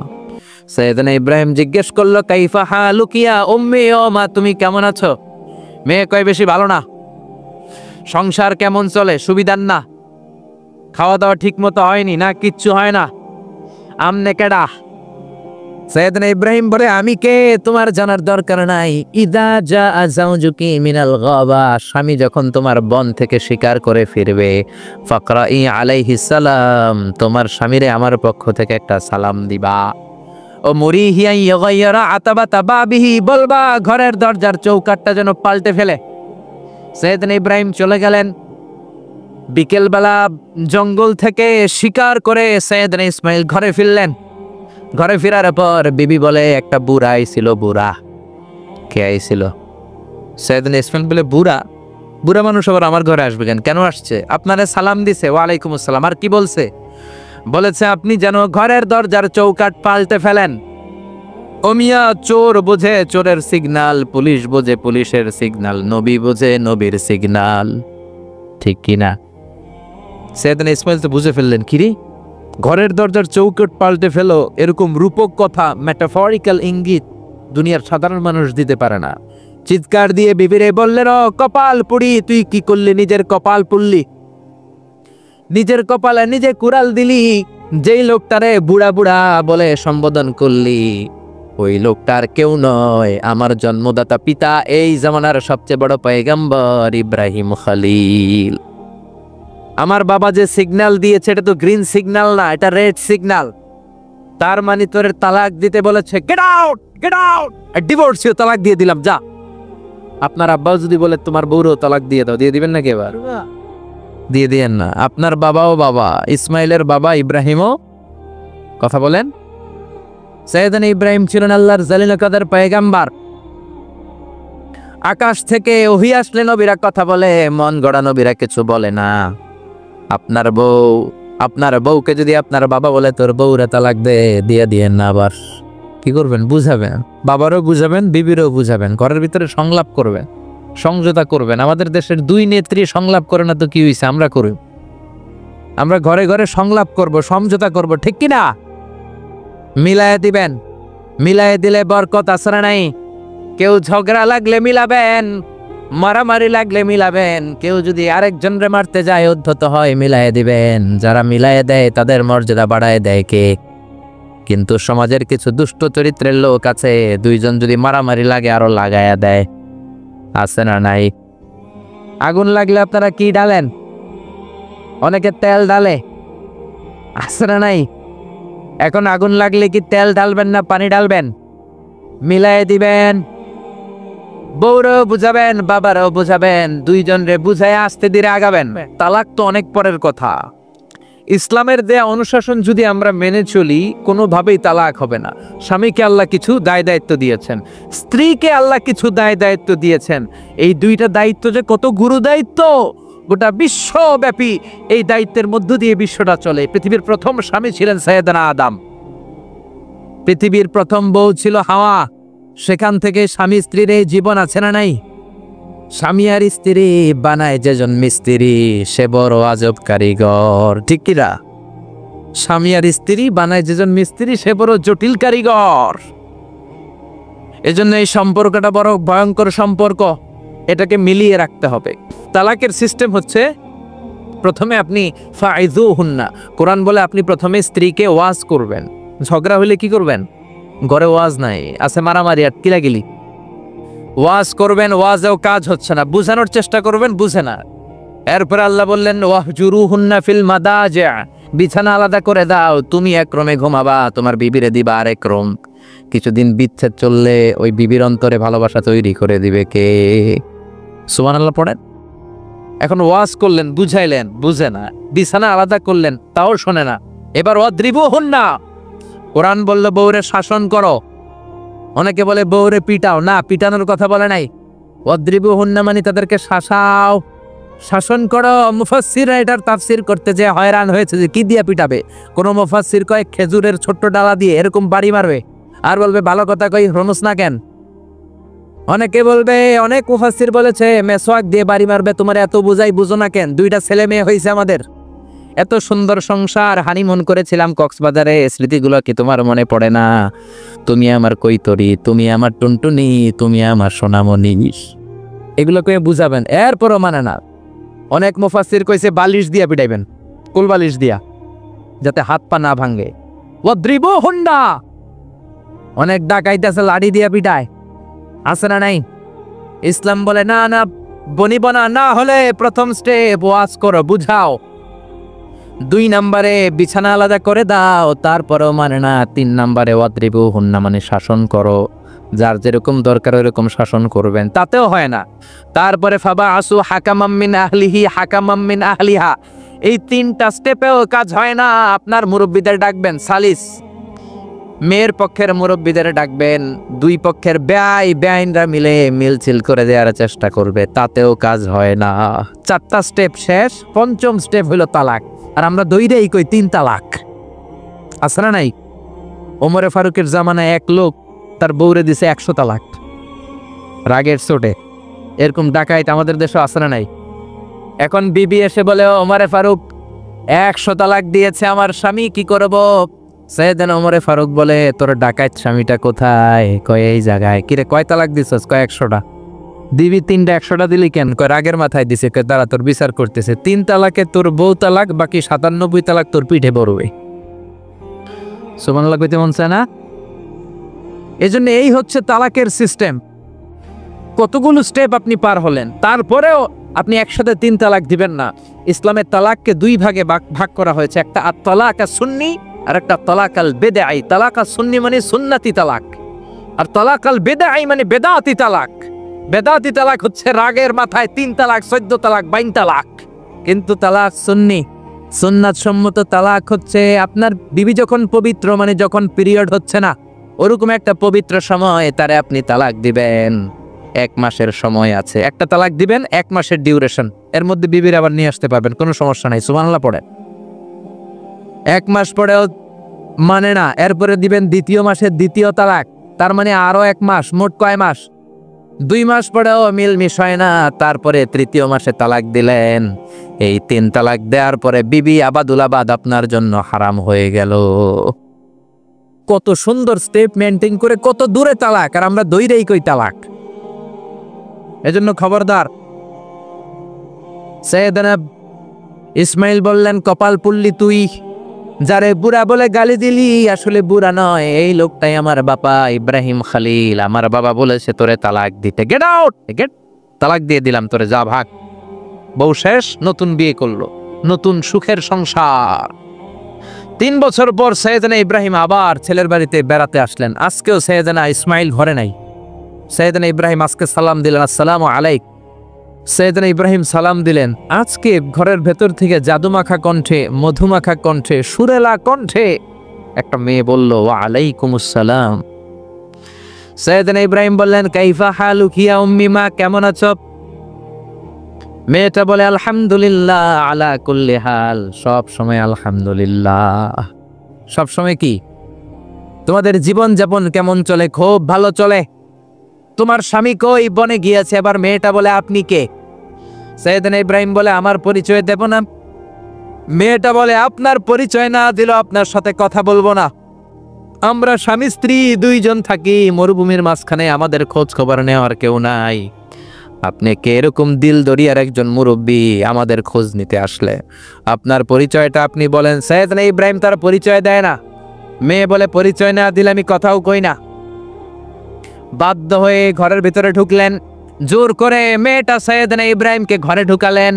সাইয়েদনা ইব্রাহিম জিজ্ঞেস করলো, কাইফা হালুকা ইয়া উম্মি, ও মা তুমি কেমন আছো? মেয়ে কয়, বেশি ভালো না। সংসার কেমন চলে? সুবিধার না? খাওয়া দাওয়া ঠিক মতো হয়নি না? কিচ্ছু হয় না? আমনে কেডা? সাইয়েদনা ইব্রাহিম বলে, আমি কে তোমার জানার দরকার নাই। ইদা জা আযাউজুকি মিনাল গাবা, স্বামী যখন তোমার বন থেকে শিকার করে ফিরবে, ফাকরাই আলাইহিস সালাম, তোমার স্বামীরে আমার পক্ষ থেকে একটা সালাম দিবা। ও মুরিহিয়া ইয়াগাইরা আতাবাতা বাবিহি, বলবা ঘরের দরজার চৌকাঠটা যেন পাল্টে ফেলে। সাইয়েদনা ইব্রাহিম চলে গেলেন। বিকেলবেলা জঙ্গল থেকে শিকার করে সাইয়েদনা ইসমাইল ঘরে ফিরলেন। ঘরে ফেরার পর বিবি বলে, একটা বুড়া আইছিল। বুড়া? কে আইছিল? সাইয়েদনা ইসমাইল বলে, বুড়া? বুড়া মানুষ আবার আমার ঘরে আসবে কেন? কেন আসছে? আপনারে সালাম দিছে, ওয়ালাইকুম আসসালাম। আর কি বলছে? বলেছে আপনি যেন ঘরের দরজার চৌকাঠ পাল্টে ফেলেন। ও মিয়া, চোর বোঝে চোরের সিগনাল, পুলিশ বোঝে পুলিশের সিগনাল, নবী বোঝে নবীর সিগনাল, ঠিক কিনা? সাইয়েদনা ইসমাইল তো বুঝে ফেললেন, কিরে ঘরের দরজার চৌকাঠ পাল্টে ফেলো, এরকম রূপক কথা, মেটাফরিক্যাল ইঙ্গিত দুনিয়ার সাধারণ মানুষ দিতে পারে না। চিৎকার দিয়ে বিবিরে বললেন, ও কপাল পুড়ি, তুই কি করলি? নিজের কপাল পুড়লি, নিজের কপালে নিজে কুড়াল দিলি। যেই লোকটারে বুড়া বুড়া বলে সম্বোধন করলি, ওই লোকটার কেউ নয়, আমার জন্মদাতা পিতা, এই জামানার সবচেয়ে বড় পয়গম্বর ইব্রাহিম খলিল। আমার বাবা যে সিগন্যাল দিয়েছে এটা তো গ্রিন সিগন্যাল না, এটা রেড সিগন্যাল। তার মানে তোর তালাক দিতে বলেছে, গেট আউট, গেট আউট, ডিভোর্সিও তালাক দিয়ে দিলাম, যা। আপনার আব্বাও যদি বলে তোমার বউরও তালাক দিয়ে দাও, দিয়ে দিবেন নাকি? এবার দিয়ে দিয়েন না। আপনার বাবাও বাবা, ইসমাইলের বাবা ইব্রাহিমও, কথা বলেন। সাইয়েদনা ইব্রাহিম ছিলেন আল্লাহর জালিল কাদের পয়গম্বর। আকাশ থেকে ওহী আসলে নবীরা কথা বলে, মন গড়া নবীরা কিছু বলে না। আপনার বউকে যদি আপনার বাবা বলে তোর বউরে তালাক দে, দিয়ে দিয়েন না, আবার কি করবেন? বুঝাবেন, বাবারও বুঝাবেন, বিবিরও বুঝাবেন, ঘরের ভিতরে সংলাপ করবেন, সমঝোতা করবেন। আমাদের দেশের দুই নেত্রী সংলাপ করে না তো কি হয়েছে? আমরা করি, আমরা ঘরে ঘরে সংলাপ করব, সমঝোতা করব, ঠিক কিনা? মিলায়ে দিবেন, মিলায়ে দিলে বরকত আছে না নাই? কেউ ঝগড়া লাগলে মিলাবেন, মারামারি লাগলে মিলাবেন। কেউ যদি আরেকজনরে মারতে যায়, উদ্ধত হয়, মিলায়ে দিবেন। যারা মিলায়ে দেয় তাদের মর্যাদা বাড়ায় দেয় কে? কিন্তু সমাজের কিছু দুষ্ট চরিত্রের লোক আছে, দুইজন যদি মারামারি লাগে আরো লাগায়া দেয়, আছে না নাই? আগুন লাগলে আপনারা কি ডালেন? অনেকে তেল ডালে, আছে না নাই? এখন আগুন লাগলে কি তেল ঢালবেন না পানি ঢালবেন? মিলায়ে দিবেন। বউরও বুঝাবেন, বাবারও বুঝাবেন, দুইজন রে বুঝায় আস্তে ধীরে আগাবেন। তালাক তো অনেক পরের কথা। ইসলামের দেয়া অনুশাসন যদি আমরা মেনে চলি, কোনোভাবেই তালাক হবে না। স্বামীকে আল্লাহ কিছু দায় দায়িত্ব দিয়েছেন, স্ত্রীকে আল্লাহ কিছু দায় দায়িত্ব দিয়েছেন। এই দুইটা দায়িত্ব যে কত গুরু দায়িত্ব, গোটা বিশ্বব্যাপী এই দায়িত্বের মধ্য দিয়ে বিশ্বটা চলে। পৃথিবীর প্রথম স্বামী ছিলেন সাইয়েদনা আদম, পৃথিবীর প্রথম বউ ছিল হাওয়া। সেখান থেকে স্বামী স্ত্রীর এই জীবন, আছে না নাই? স্বামী আর স্ত্রী বানায় যেজন মিস্ত্রি, সে বড় আজব কারিগর, ঠিক কিনা? স্বামী আর স্ত্রী বানায় যেজন মিস্ত্রি, সে বড় জটিল কারিগর। এজন্য এই সম্পর্কটা বড় ভয়ঙ্কর সম্পর্ক, এটাকে মিলিয়ে রাখতে হবে। তালাকের সিস্টেম হচ্ছে, প্রথমে আপনি ফাইযুহুন্না, কোরআন বলে আপনি প্রথমে স্ত্রীকে ওয়াজ করবেন। ঝগড়া হলে কি করবেন? ঘরে ওয়াজ নাই, আছে মারামারি আর কিলাকিলি। ওয়াজ করবেন, ওয়াজেও কাজ হচ্ছে না, বুঝানোর চেষ্টা করবেন, বুঝে না। এরপর আল্লাহ বললেন ওয়াহজুরুহুন্না ফিল মাদাজিআ, বিছানা আলাদা করে দাও, তুমি এক রুমে ঘুমাবা, তোমার বিবিরে দিবা আরেক রুম। কিছুদিন বিচ্ছেদ চললে ওই বিবির অন্তরে ভালোবাসা তৈরি করে দিবে কে? সুবহানাল্লাহ পড়েন। এখন ওয়াজ করলেন, বুঝাইলেন, বুঝে না। বিছানা আলাদা করলেন, তাও শোনে না। এবার ওয়াদ্রিবুহুন্না, কোরআন বলল বউরে শাসন করো। অনেকে বলে বউরে পিটাও, না, পিটানোর কথা বলে নাই। ওয়াদ্রিবুহুন্না মানে তাদেরকে শাসাও, শাসন করো। মুফাসসিররা এটার তাফসীর করতে যে হয়রান হয়েছে যে কি দিয়ে পিটাবে। কোন মুফাসসির কয় খেজুরের ছোট্ট ডালা দিয়ে এরকম বাড়ি মারবে, আর বলবে ভালো কথা কই হনুস না কেন। অনেকে বলবে, অনেক মুফাসসির বলেছে মেসওয়াক দিয়ে বাড়ি মারবে, তোমার এত বুঝাই বুঝো না কেন? দুইটা ছেলে মেয়ে হয়েছে আমাদের, এত সুন্দর সংসার, হানিমুন করেছিলাম কক্সবাজারে, স্মৃতিগুলো কি তোমার মনে পড়ে না? তুমি আমার কৈতরি, তুমি আমার টুনটুনি, তুমি আমার সোনামণি, এগুলোকে বুঝাবেন। এরপরও মানে না। অনেক মুফাসসির কইছে বালিশ দিয়া পিটাইবেন, কুল বালিশ দিয়া, যাতে হাত পা না ভাঙে। ওয়াদ্রিবুহুন্না, অনেক ডাকাইতেছে লাঠি দিয়া পিটায়, আছে না নাই? ইসলাম বলে না না, বনিবনা না হলে প্রথম স্টেপ ওয়াজ করো, বুঝাও। 2 নম্বরে বিছানা আলাদা করে দাও, তারপরেও মানে না। 3 নম্বরে ওয়াদ্রিবুহুন্না মানে শাসন করো, যার যেরকম দরকার ওইরকম শাসন করবেন, তাতেও হয় না। তারপরে ফাবাআসু হাকামাম মিন আহলিহি হাকামাম মিন আহলিহা, এই 3টা স্টেপেও কাজ হয় না। আপনার মুরব্বিদের ডাকবেন, সালিস, মেয়ের পক্ষের মুরব্বিদের ডাকবেন, 2 পক্ষের বেআইনরা মিলে মিলছিল করে দেওয়ার চেষ্টা করবে, তাতেও কাজ হয় না। 4টা স্টেপ শেষ, 5ম স্টেপ হলো তালাক। আর আমরা দইরেই কই 3 তালাক, আছে না নাই? ওমরে ফারুকের জামানায় এক লোক তার বউরে দিছে 100 তালাক, রাগের চোটে। এরকম ডাকাইত আমাদের দেশে আছে না নাই? এখন বিবি এসে বলে, ওমরে ফারুক 100 তালাক দিয়েছে আমার স্বামী, কি করব? সাইয়েদনা ওমরে ফারুক বলে, তোর ডাকাইত স্বামীটা কোথায়? কয় এই জায়গায়। কিরে কয় তালাক দিছস? কয় 100টা। দিবি 3টা, 100টা দিলি কেন? কয় রাগের মাথায় দিছে। কয় দাঁড়া, তোর বিচার করতেছে। 3 তালাকে তোর বউ তালাক, বাকি 97 তালাক তোর পিঠে পড়বে। সুবহানাল্লাহ কইতে মন চায় না? এজন্য এই হচ্ছে তালাকের সিস্টেম। কতগুলো স্টেপ আপনি পার হলেন, তারপরেও আপনি একসাথে 3 তালাক দিবেন না। ইসলামের তালাককে 2 ভাগে ভাগ করা হয়েছে, একটা আত-তালাক আস-সুন্নি আর একটা তালাক আল বিদআই। তালাক আস-সুন্নি মানে সুন্নতি তালাক, আর তালাক আল বিদআই মানে বেদাতি তালাক। বেদাতি তালাক হচ্ছে রাগের মাথায় 3 তালাক, 14 তালাক, 22 তালাক। কিন্তু তালাক সুন্নি, সুন্নাত সম্মত তালাক হচ্ছে আপনার বিবি যখন পবিত্র, মানে যখন পিরিয়ড হচ্ছে না, ওরকম একটা পবিত্র সময় তারে আপনি তালাক দিবেন। 1 মাসের সময় আছে। একটা তালাক দিবেন, 1 মাসের ডিউরেশন, এর মধ্যে বিবির আবার নিয়ে আসতে পারবেন, কোনো সমস্যা নাই। সুবহানাল্লাহ পড়ে। 1 মাস পরেও মানে না, এরপরে দিবেন 2য় মাসের 2য় তালাক, তার মানে আরো 1 মাস, মোট কয় মাস? 2 মাস পরেও মিলমিশ হয় না, তারপরে 3য় মাসে তালাক দিলেন। এই 3 তালাক দেওয়ার পরে বিবি আবাদুল আবাদ আপনার জন্য হারাম হয়ে গেল। কত সুন্দর স্টেপ মেনটেন করে কত দূরে তালাক, আর আমরা দইরেই কই তালাক। এজন্য খবরদার। সৈয়দনা ইসমাইল বললেন, কপাল পুল্লি তুই, যারে বুড়া বলে গালি দিলি আসলে বুড়া নয়, এই লোকটাই আমার বাবা ইব্রাহিম খলিল। আমার বাবা বলেছে তোরে তালাক দিতে, গেট আউট, গেট, তালাক দিয়ে দিলাম তোরে, যা ভাগ। বউ শেষ, নতুন বিয়ে করলো, নতুন সুখের সংসার। 3 বছর পর সৈয়দনা ইব্রাহিম আবার ছেলের বাড়িতে বেড়াতে আসলেন। আজকেও সৈয়দনা ইসমাইল ঘরে নাই। সৈয়দনা ইব্রাহিম আজকে সালাম দিলেন, আসসালামু আলাইক। সৈয়দনা ইব্রাহিম সালাম দিলেন। আজকে ঘরের ভেতর থেকে জাদুমাখা কণ্ঠে, মধুমাখা কণ্ঠে, সুরেলা কণ্ঠে একটা মেয়ে বলল, ওয়া আলাইকুমুস সালাম। সৈয়দনা ইব্রাহিম বললেন, কাইফা হালুকি ইয়া উম্মি মা, কেমন আছো? মেয়েটা বলে, আলহামদুলিল্লাহ আলা কুল্লি হাল, সব সময় আলহামদুলিল্লাহ। সব সময় কি? তোমাদের জীবন যাপন কেমন চলে? খুব ভালো চলে। তোমার স্বামী কই? বনে গিয়েছে। এবার মেয়েটা বলে, আপনি কে? সৈয়দনা ইব্রাহিম বলে, আমার পরিচয় দেব না। মেয়েটা বলে, আপনার পরিচয় না দিল আপনার সাথে কথা বলবো না। আমরা স্বামী স্ত্রী 2 জন থাকি মরুভূমির মাঝখানে, আমাদের খোঁজ খবর নেওয়ার কেউ নাই। আপনি কে এরকম দিল দরিয়ার একজন মুরব্বী আমাদের খোঁজ নিতে আসলে? আপনার পরিচয়টা আপনি বলেন। সৈয়দনা ইব্রাহিম তার পরিচয় দেয় না। মেয়ে বলে, পরিচয় না দিলে আমি কথাও কই না। বাধ্য হয়ে ঘরের ভিতরে ঢুকলেন। জোর করে মেয়েটা সৈয়দনা ইব্রাহিমকে ঘরে ঢুকালেন,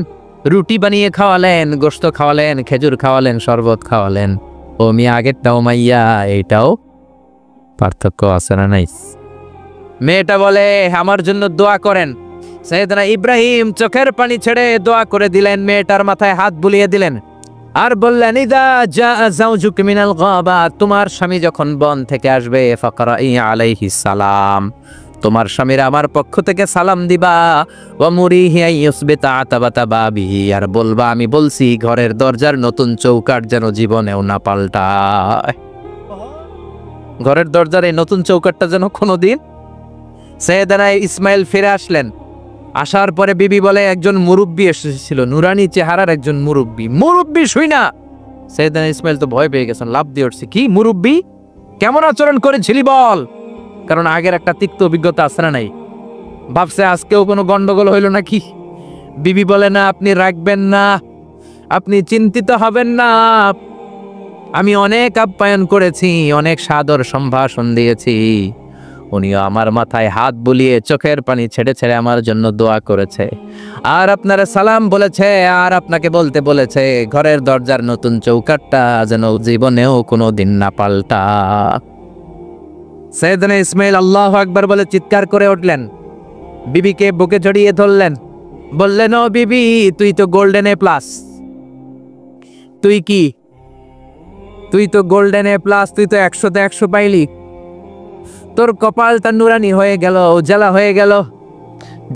রুটি বানিয়ে খাওয়ালেন, গোশত খাওয়ালেন, খেজুর খাওয়ালেন, শরবত খাওয়ালেন। ও মিয়া, আগেরটাও মাইয়া, এইটাও পার্থক্য আছে না নাই? মেয়েটা বলে, আমার জন্য দোয়া করেন। সৈয়দনা ইব্রাহিম চোখের পানি ছেড়ে দোয়া করে দিলেন, মেয়েটার মাথায় হাত বুলিয়ে দিলেন, আর বললেন, ইদা জা যাওজুক মিনাল গাবা, তোমার স্বামী যখন বন থেকে আসবে, ফাকরাই আলাইহিস সালাম, তোমার স্বামীর আমার পক্ষ থেকে সালাম দিবা। ওয়া মুরিহি আইয়ুসবিতা আতাবাতা বাবিহি, আর বলবা আমি বলছি ঘরের দরজার নতুন চৌকাঠ যেন জীবনেও না পাল্টায়। ঘরের দরজার এই নতুন চৌকাঠটা যেন কোনোদিন। সৈয়দনা ইসমাইল ফিরে আসলেন। আসার পরে বিবি বলে, একজন মুরব্বী এসেছিল, নুরানি চেহারার একজন মুরব্বী শুই না। সৈয়দনা ইসমাইল তো ভয় পেয়ে গেছেন, লাভ দিয়ে উঠছে, কি মুরব্বী, কেমন আচরণ করেছিলি বল? কারণ আগের একটা তিক্ত অভিজ্ঞতা আছে না নাই? ভাবছে আজকেও কোনো গন্ডগোল হইল নাকি। বিবি বলে, না, আপনি রাখবেন না, আপনি চিন্তিত হবেন না, আমি অনেক আপ্যায়ন করেছি, অনেক সাদর সম্ভাষণ দিয়েছি। উনিও আমার মাথায় হাত বুলিয়ে চোখের পানি ছেড়ে ছেড়ে আমার জন্য দোয়া করেছে, আর আপনারা সালাম বলেছে, আর আপনাকে বলতে বলেছে ঘরের দরজার নতুন চৌকাঠটা যেন জীবনেও কোনো দিন না পাল্টা। সৈয়দনা ইসমাইল আল্লাহু আকবার বলে চিৎকার করে উঠলেন, বিবিকে বুকে জড়িয়ে ধরলেন, বললেন, ও বিবি, তুই তো গোল্ডেন A+। তুই কি? তুই তো গোল্ডেন A+, তুই তো 100-তে 100 পাইলি। তোর কপালটা নুরানি হয়ে গেল, উজালা হয়ে গেল।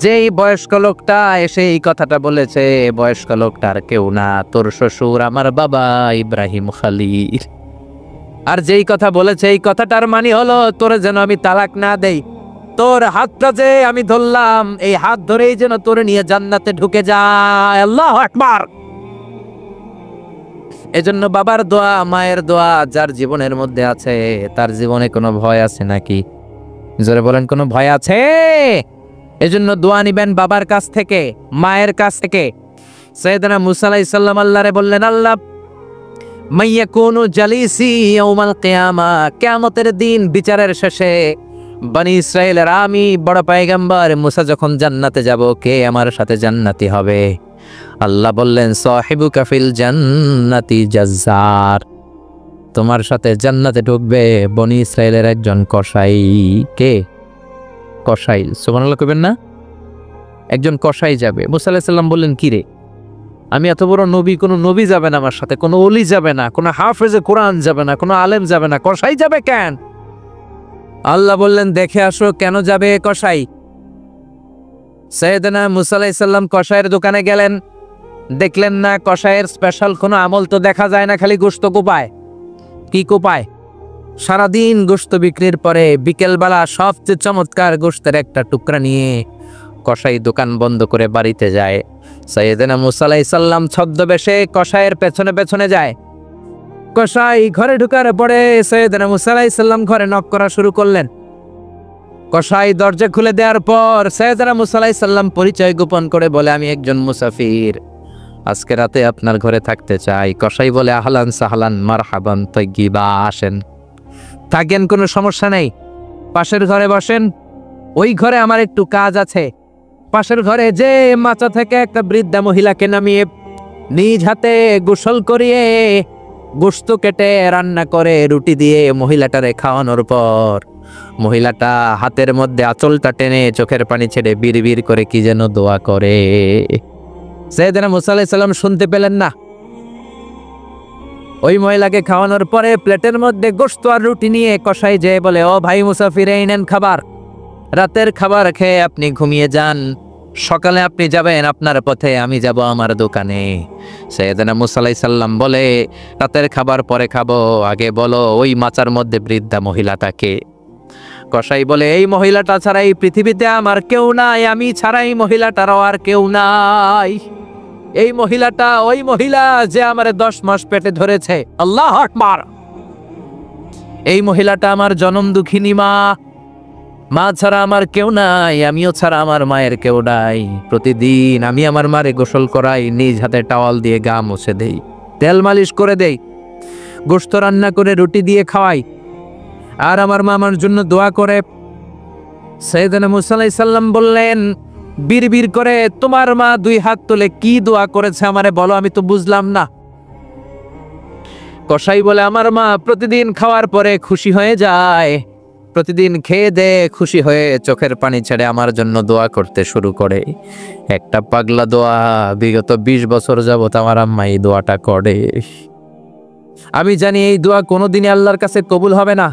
যেই বয়স্ক লোকটা এসে এই কথাটা বলেছে, বয়স্ক লোকটার কেউ না, তোর শ্বশুর, আমার বাবা ইব্রাহিম খলিল। আর যেই কথা বলেছে, এই কথাটার মানে হলো তোরে যেন আমি তালাক না দেই। তোর হাতটা যে আমি ধরলাম, এই হাত ধরেই যেন তোরে নিয়ে জান্নাতে ঢুকে যায়। আল্লাহু আকবার। এজন্য বাবার দোয়া, মায়ের দোয়া যার জীবনের মধ্যে আছে, তার জীবনে কোনো ভয় আছে নাকি? জোরে বলেন, কোনো ভয় আছে? এজন্য দোয়া নিবেন বাবার কাছ থেকে, মায়ের কাছ থেকে। সৈয়দনা মুসা আলাইহিস সালাম আল্লাহরে বললেন, আল্লাহ, মাইয়াকুনু জালিসি ইয়াউমাল কিয়ামা, কিয়ামতের দিন বিচারের শেষে বনি ইসরাইলের আমি বড় পয়গম্বর মুসা যখন জান্নাতে যাব, কে আমার সাথে জান্নাতি হবে? আল্লাহ বললেন, সাহিবুকা ফিল জান্নাতি জাজ্জার, তোমার সাথে জান্নাতে ঢুকবে বনি ইসরাইলের একজন কসাই। কে? কসাই। সুবহানাল্লাহ কইবেন না? একজন কসাই যাবে। মুসা আলাইহিস সালাম বললেন, কি রে, আমি এত বড় নবী, কোনো নবী যাবে না আমার সাথে, কোনো ওলি যাবে না, কোনো হাফেজে কোরআন যাবে না, কোনো আলেম যাবে না, কসাই যাবে কেন? আল্লাহ বললেন, দেখে আসো কেন যাবে কসাই। সাইয়েদনা মুসা আলাইহিস সালাম কসাইয়ের দোকানে গেলেন, দেখলেন না কসাইয়ের স্পেশাল কোনো আমল তো দেখা যায় না, খালি গোশত কোপায়। কি কোপায়? সারাদিন গোশত বিক্রির পরে বিকেলবেলা সবচেয়ে চমৎকার গোশতের একটা টুকরা নিয়ে কসাই দোকান বন্ধ করে বাড়িতে যায়। সাইয়েদনা মুসা আলাইহিস সালাম ছদ্মবেশে কসাইয়ের পেছনে পেছনে যায়। কসাই ঘরে ঢুকার পরে সাইয়েদনা মুসা আলাইহিস সালাম ঘরে নক করা শুরু করলেন। কসাই দরজা খুলে দেওয়ার পর সাইয়েদনা মুসা আলাইহিস সালাম পরিচয় গোপন করে বলে, আমি একজন মুসাফির, আজকে রাতে আপনার ঘরে থাকতে চাই। কসাই বলে, আহলান সাহলান মারহাবান তাইয়্যিবা, আসেন থাকেন, কোনো সমস্যা নেই, পাশের ঘরে বসেন, ওই ঘরে আমার একটু কাজ আছে। পাশের ঘরে যে মাচা থেকে একটা বৃদ্ধা মহিলাকে নামিয়ে নিজ হাতে গোসল করিয়ে গোশত কেটে রান্না করে রুটি দিয়ে মহিলাটারে খাওয়ানোর পর মহিলাটা হাতের মধ্যে আঁচলটা টেনে চোখের পানি ছেড়ে বিড়বিড় করে কি যেন দোয়া করে। সাইয়েদনা মুসা আলাইহিস সালাম শুনতে পেলেন না। ওই মহিলাকে খাওয়ানোর পরে প্লেটের মধ্যে গোশত আর রুটি নিয়ে কসাই যেয়ে বলে, ও ভাই মুসাফির, এই নেন খাবার, রাতের খাবার খেয়ে আপনি ঘুমিয়ে যান, সকালে আপনি যাবেন আপনার পথে, আমি যাব আমার দোকানে। সাইয়েদনা মুসা আলাইহিস সালাম বলে, রাতের খাবার পরে খাবো, আগে বলো ওই মাচার মধ্যে বৃদ্ধা মহিলাটাকে। কসাই বলে, এই মহিলাটা ছাড়া এই পৃথিবীতে আমার কেউ নাই, আমি ছাড়া এই মহিলাটারও আর কেউ নাই। এই মহিলাটা ওই মহিলা যে আমার 10 মাস পেটে ধরেছে। আল্লাহু আকবার। এই মহিলাটা আমার জনম দুঃখিনী মা, মা ছাড়া আমার কেউ নাই, আমিও ছাড়া আমার মায়ের কেউ নাই। প্রতিদিন আমি আমার মারে গোসল করাই, নিজ হাতে টাওয়াল দিয়ে গা মুছে দেই, তেল মালিশ করে দেই, গোশত রান্না করে রুটি দিয়ে খাওয়াই, আর আমার মা আমার জন্য দোয়া করে। সাইয়েদনা মুসা আলাইহিস সালাম বললেন, বিড়বিড় করে তোমার মা 2 হাত তুলে কি দোয়া করেছে আমারে বলো, আমি তো বুঝলাম না। কসাই বলে, আমার মা প্রতিদিন খাওয়ার পরে খুশি হয়ে যায়, প্রতিদিন খেয়ে দে খুশি হয়ে চোখের পানি ছেড়ে আমার জন্য দোয়া করতে শুরু করে। একটা পাগলা দোয়া, বিগত 20 বছর যাবত আমার আম্মা এই দোয়াটা করে। আমি জানি এই দোয়া কোনোদিনই আল্লাহর কাছে কবুল হবে না।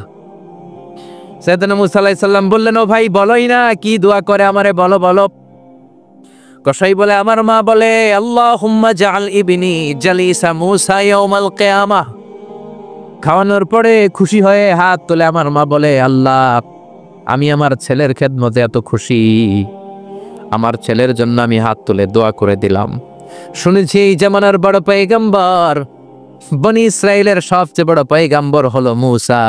সাইয়েদনা মুসা আলাইহিস সালাম বললেন, ও ভাই বলোই না কি দোয়া করে, আমারে বলো বলো। কসাই বলে, আমার মা বলে, আল্লাহুম্মা জাআল ইবনি জালিসা মুসা ইয়াউমাল কিয়ামাহ। খাওয়ানোর পরে খুশি হয়ে হাত তুলে আমার মা বলে, আল্লাহ আমি আমার ছেলের খেদমতে এত খুশি, আমার ছেলের জন্য আমি হাত তুলে দোয়া করে দিলাম। শুনেছি এই জামানার বড় পয়গম্বর, বনি ইসরাইলের সবচেয়ে বড় পয়গম্বর হলো মুসা।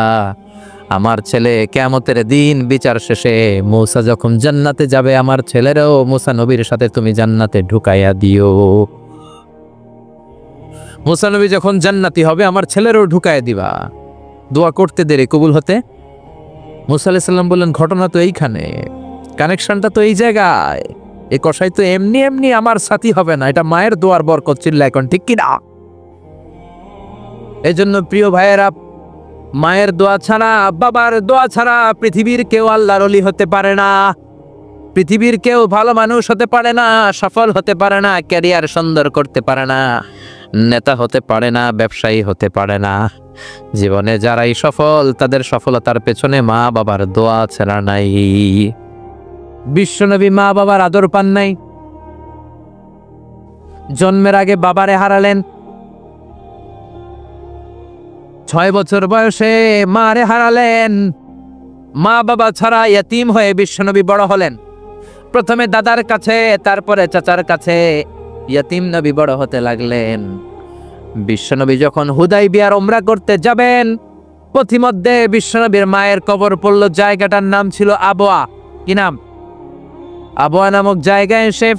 আমার ছেলে কিয়ামতের দিন বিচার শেষে মুসা যখন জান্নাতে যাবে, আমার ছেলেরও মুসা নবীর সাথে তুমি জান্নাতে ঢুকাইয়া দিও। মুসা নবী যখন জান্নাতি হবে, আমার ছেলেরও ঢুকাইয়া দিবা। দোয়া করতে দেরি কবুল হতে। মুসা আলাইহিস সালাম বললেন, ঘটনা তো এইখানে, কানেকশনটা তো এই জায়গায়। এই কসাই তো এমনি এমনি আমার সাথী হবে না, এটা মায়ের দোয়ার বরকত ছিল এখন, ঠিক কি না? এই জন্য প্রিয় ভাইয়েরা, মায়ের দোয়া ছাড়া, বাবার দোয়া ছাড়া পৃথিবীর কেউ আল্লাহর ওলি হতে পারে না, পৃথিবীর কেউ ভালো মানুষ হতে পারে না, সফল হতে পারে না, ক্যারিয়ার সুন্দর করতে পারে না, নেতা হতে পারে না, ব্যবসায়ী হতে পারে না। জীবনে যারাই সফল, তাদের সফলতার পেছনে মা বাবার দোয়া ছাড়া নাই। বিশ্বনবী মা বাবার আদর পান নাই, জন্মের আগে বাবারে হারালেন, 6 বছর বয়সে মারে হারালেন। মা বাবা ছাড়া ইয়তীম হয়ে বিশ্বনবী বড় হলেন। প্রথমে দাদার কাছে, তারপরে চাচার কাছে ইয়তীম নবী বড় হতে লাগলেন। বিশ্বনবী যখন হুদাইবিয়ার উমরা করতে যাবেন, পথিমধ্যে বিশ্বনবীর মায়ের কবর পড়ল। জায়গাটার নাম ছিল আবওয়া। কি নাম? আবওয়া নামক জায়গায় এসে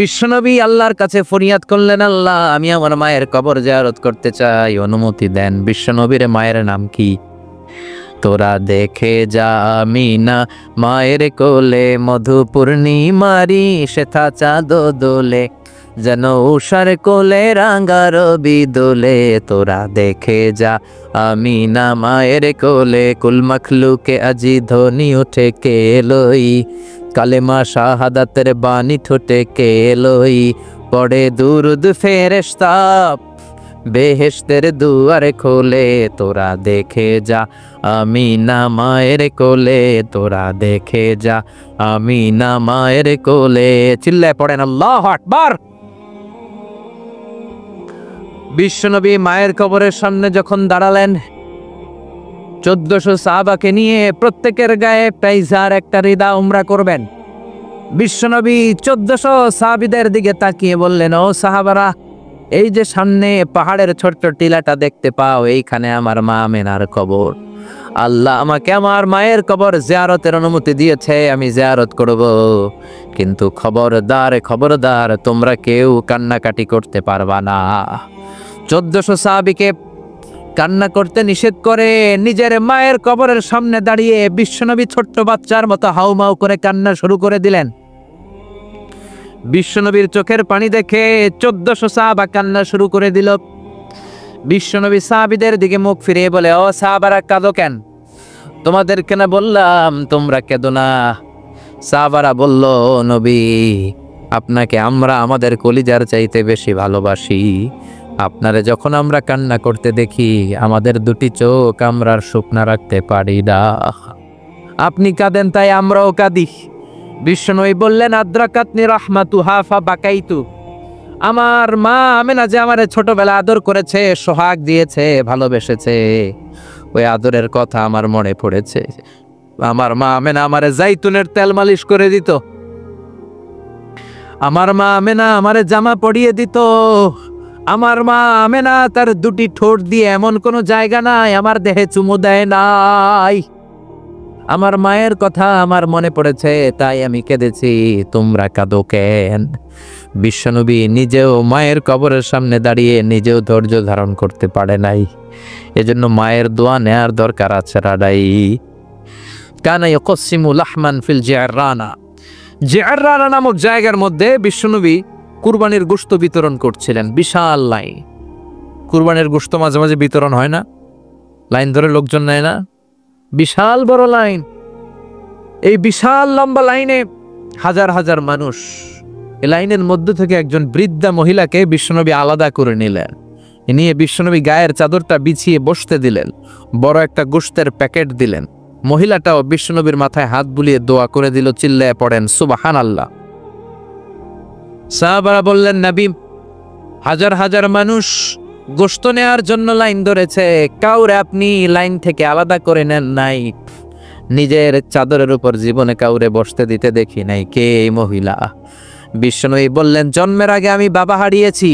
বিশ্বনবী আল্লাহর কাছে ফরিয়াদ করলেন, আল্লাহ আমি আমার মায়ের কবর জিয়ারত করতে চাই, অনুমতি দেন। বিশ্বনবীর মায়ের নাম কি? তোরা দেখে যা আমিনা মায়ের কোলে, মধু পূর্ণিমারি শেথা চাঁদ দোলে, যেন উষার কোলে রাঙা রবি দোলে। তোরা দেখে যা আমিনা মায়ের কোলে, কুল মখলুকে আজি ধ্বনি উঠে কে লই, কালেমা শাহাদাতের বাণী ঠোঁটে কে লই, পড়ে দুরুদ ফেরেশতা, বেহেশতের দুয়ার খোলে তোরা দেখে যা, আমিনা মায়ের কোলে তোরা দেখে যা, আমিনা মায়ের কোলে। চিল্লায় পড়েন আল্লাহু আকবার। বিশ্বনবী মায়ের কবরের সামনে যখন দাঁড়ালেন, 1400 সাহাবাকে নিয়ে প্রত্যেকের গায়ে পাইজার একটা রিদা উমরা করবেন। বিশ্বনবী 1400 সাহাবীদের দিকে তাকিয়ে বললেন, ও সাহাবারা, এই যে সামনে পাহাড়ের ছোট্ট টিলাটা দেখতে পাও, এইখানে আমার মা আমেনার কবর। আল্লাহ আমাকে আমার মায়ের কবর জিয়ারতের অনুমতি দিয়েছে, আমি জিয়ারত করব। কিন্তু খবরদার খবরদার, তোমরা কেউ কান্নাকাটি করতে পারবা না। 1400 সাহাবীকে কান্না করতে নিষেধ করে নিজের মায়ের কবরের সামনে দাঁড়িয়ে বিশ্বনবী ছোট্ট বাচ্চার মতো হাউমাউ করে কান্না শুরু করে দিলেন। বিশ্বনবীর চোখের পানি দেখে 1400 সাহাবা কান্না শুরু করে দিল। বিশ্বনবী সাহাবীদের দিকে মুখ ফিরিয়ে বলে, ও সাহাবারা, কাঁদো কেন? তোমাদেরকে না বললাম তোমরা কেঁদো না? সাহাবারা বলল, নবী, আপনাকে আমরা আমাদের কলিজার চাইতে বেশি ভালোবাসি। আপনারে যখন আমরা কান্না করতে দেখি, আমাদের দুটি চোখ আমরা আর শুকনা রাখতে পারি না। আপনি কাঁদেন তাই আমরাও কাঁদি। বিশ্বনবী বললেন, আদ্রাকাতনি রাহমাতুহা ফাবাকাইতু। আমার মা আমেনা যে আমারে ছোটবেলা আদর করেছে, সোহাগ দিয়েছে, ভালোবেসেছে, ওই আদরের কথা আমার মনে পড়েছে। আমার মা আমেনা আমারে জাইতুনের তেল মালিশ করে দিত। আমার মা আমেনা আমারে জামা পরিয়ে দিত। আমার মা আমেনা তার দুটি ঠোঁট দিয়ে এমন কোনো জায়গা নাই আমার দেহে চুমু দেয় নাই। আমার মায়ের কথা আমার মনে পড়েছে, তাই আমি কেঁদেছি। তোমরা কাঁদো কেন? বিশ্বনবী নিজেও মায়ের কবরের সামনে দাঁড়িয়ে নিজেও ধৈর্য ধারণ করতে পারে নাই। এজন্য মায়ের দোয়া নেয়ার দরকার আছে রাডাই। কানা ইয়াকসিমু লাহমান ফিল জিআররানা। জিআররানা নামক জায়গার মধ্যে বিশ্বনবী কুরবানির গোশত বিতরণ করছিলেন। বিশাল লাইন। কুরবানির গোশত মাঝে মাঝে বিতরণ হয় না, লাইন ধরে লোকজন নেয় না, বিশাল বড় লাইন। এই বিশাল লম্বা লাইনে হাজার হাজার মানুষ। এই লাইনের মধ্য থেকে একজন বৃদ্ধা মহিলাকে বিশ্বনবী আলাদা করে নিলেন। নিয়ে বিশ্বনবী গায়ের চাদরটা বিছিয়ে বসতে দিলেন। বড় একটা গোশতের প্যাকেট দিলেন। মহিলাটাও বিশ্বনবীর মাথায় হাত বুলিয়ে দোয়া করে দিল। চিল্লায় পড়েন সুবহানাল্লাহ। সাহাবারা বললেন, নবী, হাজার হাজার মানুষ গোশত নেওয়ার জন্য লাইন ধরেছে, কাউরে আপনি লাইন থেকে আলাদা করে নেন নাই। নিজের চাদরের উপর জীবনে কাউরে বসতে দিতে দেখি নাই। কে এই মহিলা? বিশ্বনবী বললেন, জন্মের আগে আমি বাবা হারিয়েছি।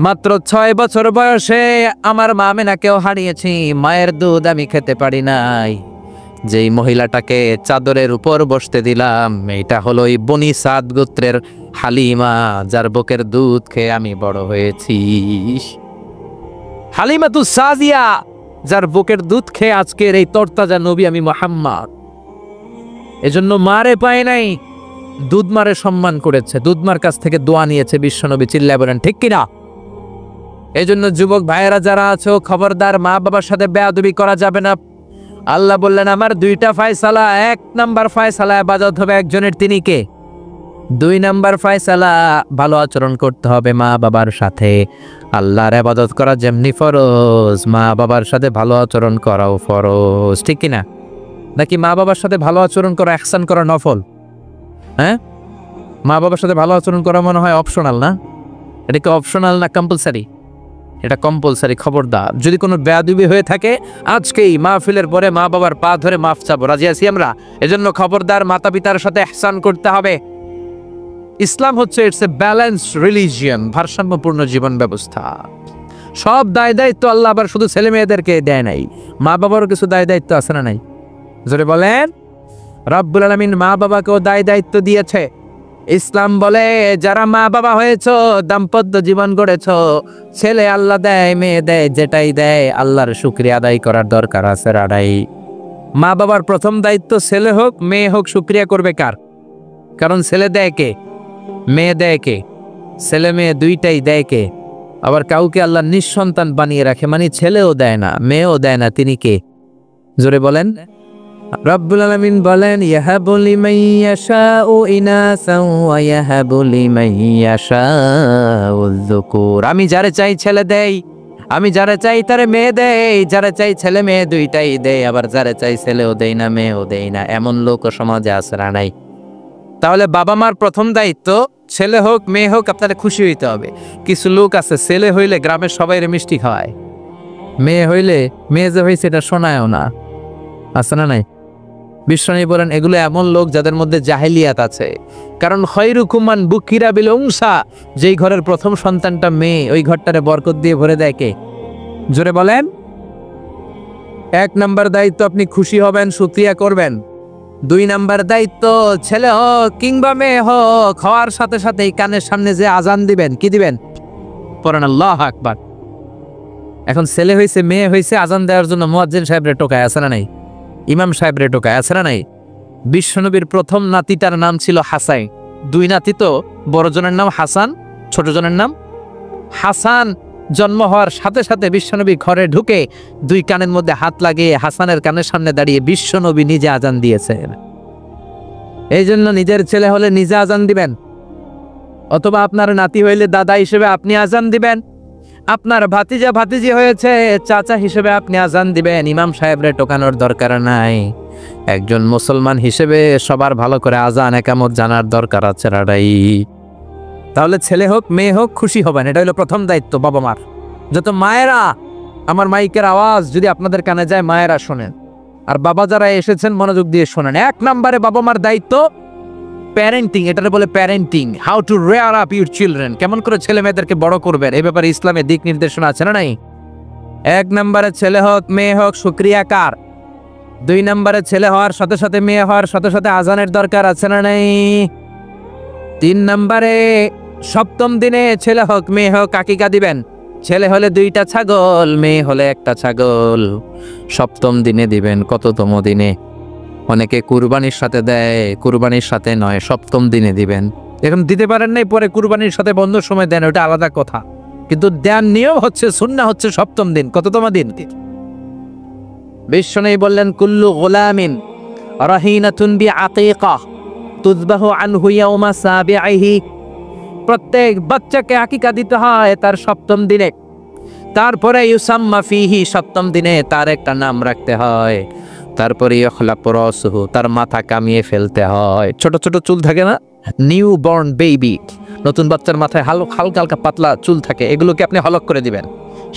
মাত্র 6 বছর বয়সে আমার মা আমেনাকেও হারিয়েছি। মায়ের দুধ আমি খেতে পারি নাই। যেই মহিলাটাকে চাদরের উপর বসতে দিলাম, এটা হলো এই বনি সাদ গোত্রের হালিমা, যার বুকের দুধ খেয়ে আমি বড় হয়েছি। হালিমাতুস সাদিয়া, যার বুকের দুধ খেয়ে আজকের এই তরতাজা নবী আমি মুহাম্মদ। এজন্য মারে পায় নাই, দুধমারে সম্মান করেছে, দুধমার কাছ থেকে দোয়া নিয়েছে বিশ্বনবী। চিল্লায় বলেন ঠিক কিনা? এজন্য যুবক ভাইয়েরা যারা আছো, খবরদার, মা বাবার সাথে বেয়াদবি করা যাবে না। আল্লাহ বললেন, আমার 2টা ফয়সালা। 1 নাম্বার ফয়সালা ইবাদত হবে একজনের, তিনি কে? 2 নাম্বার ফয়সালা, ভালো আচরণ করতে হবে মা বাবার সাথে। আল্লাহর ইবাদত করা যেমনি ফরজ, মা বাবার সাথে ভালো আচরণ করাও ফরজ। ঠিক কিনা? নাকি মা বাবার সাথে ভালো আচরণ করা, ইহসান করা নফল? হ্যাঁ, মা বাবার সাথে ভালো আচরণ করা মনে হয় অপশনাল না? এটা কি অপশনাল না কম্পালসারি? এটা কম্পালসারি। খবরদার, যদি কোনো বেয়াদবি হয়ে থাকে আজকেই মাহফিলের পরে মা বাবার পা ধরে মাফ চাবো, রাজি আছি আমরা। এজন্য খবরদার, মাতা পিতার সাথে ইহসান করতে হবে। ইসলাম হচ্ছে ইটস এ ব্যালেন্সড রিলিজিয়ন, ভারসাম্যপূর্ণ জীবন ব্যবস্থা। সব দায় দায়িত্ব আল্লাহ আবার শুধু ছেলে মেয়েদেরকে দেয় নাই, মা বাবারও কিছু দায় দায়িত্ব আছে না নাই? জোরে বলেন। রব্বুল আলামিন মা বাবাকেও দায় দায়িত্ব দিয়েছে। ইসলাম বলে, যারা মা বাবা হয়েছ, দাম্পত্য জীবন গড়েছ, ছেলে আল্লাহ দেয়, মেয়ে দেয়, যেটাই দেয় আল্লাহর শুকরিয়া আদায় করার দরকার আছে রাডাই। মা বাবার প্রথম দায়িত্ব, ছেলে হোক মেয়ে হোক, শুকরিয়া করবে কার? কারণ ছেলে দেয় কে, মেয়ে দেয় কে? ছেলে মেয়ে দুইটাই দেয় কে? আবার কাউকে আল্লাহ নিঃসন্তান বানিয়ে রাখে, মানে ছেলেও দেয় না মেয়েও দেয় না, তিনি কে? জোরে বলেন। রব্বুল আলামিন বলেন ইয়াহাবু লিমান ইয়াশাউ ইনাসান ওয়া ইয়াহাবু লিমান ইয়াশাউ যুকুর। আমি যারে চাই ছেলে দেই, আমি যারে চাই তারে মেয়ে দেই, যারে চাই ছেলে মেয়ে দুইটাই দেই, আবার যারে চাই ছেলেও দেই না মেয়েও দেই না। এমন লোক সমাজে আছে না নাই? তাহলে বাবা মার প্রথম দায়িত্ব ছেলে হোক মেয়ে হোক আপনারা খুশি হইতে হবে। কিছু লোক আছে ছেলে হইলে গ্রামের সবাই মিষ্টি খাওয়ায়, মেয়ে হইলে মেয়ে যে হয়েছে এটা শোনায়ও না, আছে না নাই? বিশ্বনবী বলেন এগুলো এমন লোক যাদের মধ্যে জাহেলিয়াত আছে। কারণ খয়রুকুম মান বুকিরা বিল উনসা, যেই ঘরের প্রথম সন্তানটা মেয়ে ওই ঘরটারে বরকত দিয়ে ভরে দেয় কে? জোরে বলেন। 1 নাম্বার দায়িত্ব আপনি খুশি হবেন, শুকরিয়া করবেন। 2 নাম্বার দায়িত্ব ছেলে হোক কিংবা মেয়ে হোক হওয়ার সাথে সাথেই কানের সামনে যে আজান দিবেন, কি দিবেন? পড়েন আল্লাহু আকবার। এখন ছেলে হয়েছে মেয়ে হয়েছে, আজান দেওয়ার জন্য মুয়াজ্জিন সাহেবরে টোকায়, আছে না নাই? ইমাম সাহেবরে টোকায়, আছে না নাই? বিশ্বনবীর প্রথম নাতিটার নাম ছিল হাসান। 2 নাতি তো, বড় জনের নাম হাসান, ছোট জনের নাম হাসান। জন্ম হওয়ার সাথে সাথে বিশ্বনবী ঘরে ঢুকে 2 কানের মধ্যে হাত লাগিয়ে হাসানের কানের সামনে দাঁড়িয়ে বিশ্বনবী নিজে আজান দিয়েছেন। এই জন্য নিজের ছেলে হলে নিজে আজান দিবেন, অথবা আপনার নাতি হইলে দাদা হিসেবে আপনি আজান দিবেন, আপনার ভাতিজা ভাতিজি হয়েছে চাচা হিসেবে আপনি আজান দিবেন। ইমাম সাহেবরে টোকানোর দরকার নাই। একজন মুসলমান হিসেবে সবার ভালো করে আজান একামত জানার দরকার আছে রাডাই। তাহলে ছেলে হোক মেয়ে হোক খুশি হবেন, এটা হলো প্রথম দায়িত্ব বাবা মার। যত মায়েরা, আমার মাইকের আওয়াজ যদি আপনাদের কানে যায় মায়েরা শোনেন, আর বাবা যারা এসেছেন মনোযোগ দিয়ে শোনেন। 1 নম্বরে বাবা মার দায়িত্ব প্যারেন্টিং, এটারে বলে parenting, how to rare up your children, কেমন করে ছেলে মেয়েদেরকে বড় করবেন এই ব্যাপারে ইসলামের দিক নির্দেশনা আছে না নাই? 1 নম্বরে ছেলে হোক মেয়ে হোক শুকরিয়া কার? 2 নম্বরে ছেলে হওয়ার সাথে সাথে মেয়ে হওয়ার সাথে সাথে আজানের দরকার আছে না নাই? 3 নম্বরে সপ্তম দিনে ছেলে হোক মেয়ে হোক আকিকা দিবেন। ছেলে হলে 2টা ছাগল, মেয়ে হলে 1টা ছাগল, সপ্তম দিনে দিবেন। কততম দিনে? অনেকে কুরবানির সাথে দেয়, কুরবানির সাথে নয়, সপ্তম দিনে দিবেন। এখন দিতে পারেন নাই, পরে কুরবানির সাথে বন্ধ সময় দেন, ওটা আলাদা কথা, কিন্তু দেন নিয়ম হচ্ছে সুন্নাহ হচ্ছে সপ্তম দিন। কততম দিন? বিশ্বনবী বললেন কুল্লু গুলামিন রাহিনাতুন বিআকিকা তুযবাহু আনহু ইয়াওমা সাবিহি, প্রত্যেক বাচ্চাকে আকিকা দিতে হয় তার সপ্তম দিনে। তারপরে ইউসাম্মা ফিহি, সপ্তম দিনে তার একটা নাম রাখতে হয়। তারপরে ইখলাকু রাসুহু, তার মাথা কামিয়ে ফেলতে হয়। ছোট ছোট চুল থাকে না, নিউ বর্ন বেবি, নতুন বাচ্চার মাথায় হালকা হালকা পাতলা চুল থাকে, এগুলোকে আপনি হলক করে দিবেন,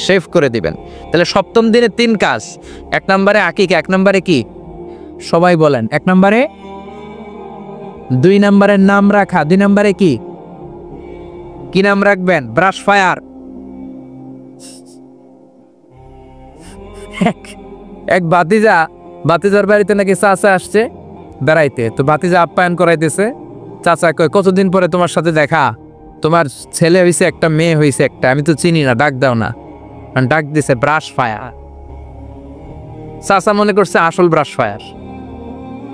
শেভ করে দিবেন। তাহলে সপ্তম দিনে 3 কাজ। 1 নম্বরে আকিকা, 1 নম্বরে কি? সবাই বলেন 1 নম্বরে। 2 নম্বরে নাম রাখা, 2 নম্বরে কি? কি নাম রাখবেন? Brush fire. এক বাতিজার বাড়িতে নাকি চাচা আসছে বেড়াইতে, তো বাতিজা আপ্যায়ন করাইতেছে। চাচা কয় কতদিন পরে তোমার সাথে দেখা, তোমার ছেলে হয়েছে একটা মেয়ে হয়েছে একটা, আমি তো চিনি না, ডাক দাও না। ডাক দিছে ব্রাশ ফায়ার। চাচা মনে করছে আসল ব্রাশ ফায়ার,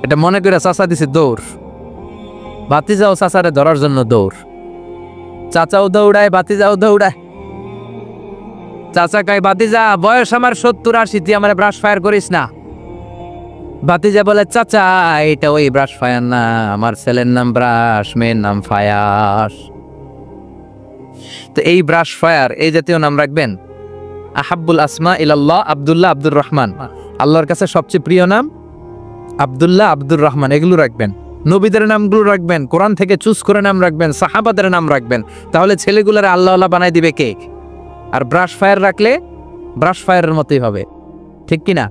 এটা মনে করে চাচা দিছে দৌড়। বাতিজাও চাচারে ধরার জন্য দৌড়, চাচাও দৌড়ায় বাতিজাও দৌড়ায়। চাচা কয় বাতিজা বয়স আমার 70-80, তুই আমার ব্রাশ ফায়ার করিস না। বাতিজা বলে চাচা এটা ওই ব্রাশ ফায়ার না, আমার ছেলের নাম ব্রাশ, মেয়ের নাম ফায়ার। তো এই ব্রাশ ফায়ার এই জাতীয় নাম রাখবেন। আহাব্বুল আসমা ইলাল্লাহ আব্দুল্লাহ আব্দুর রহমান, আল্লাহর কাছে সবচেয়ে প্রিয় নাম আব্দুল্লাহ আব্দুর রহমান, এগুলো রাখবেন। নবীদের নামগুলো রাখবেন, কোরআন থেকে চুজ করে নাম রাখবেন, সাহাবাদের নাম রাখবেন। তাহলে ছেলেগুলোর আল্লাহ আল্লাহ বানাই দিবে কে? আর ব্রাশ ফায়ার রাখলে ব্রাশ ফায়ারের মতোই হবে, ঠিক কিনা?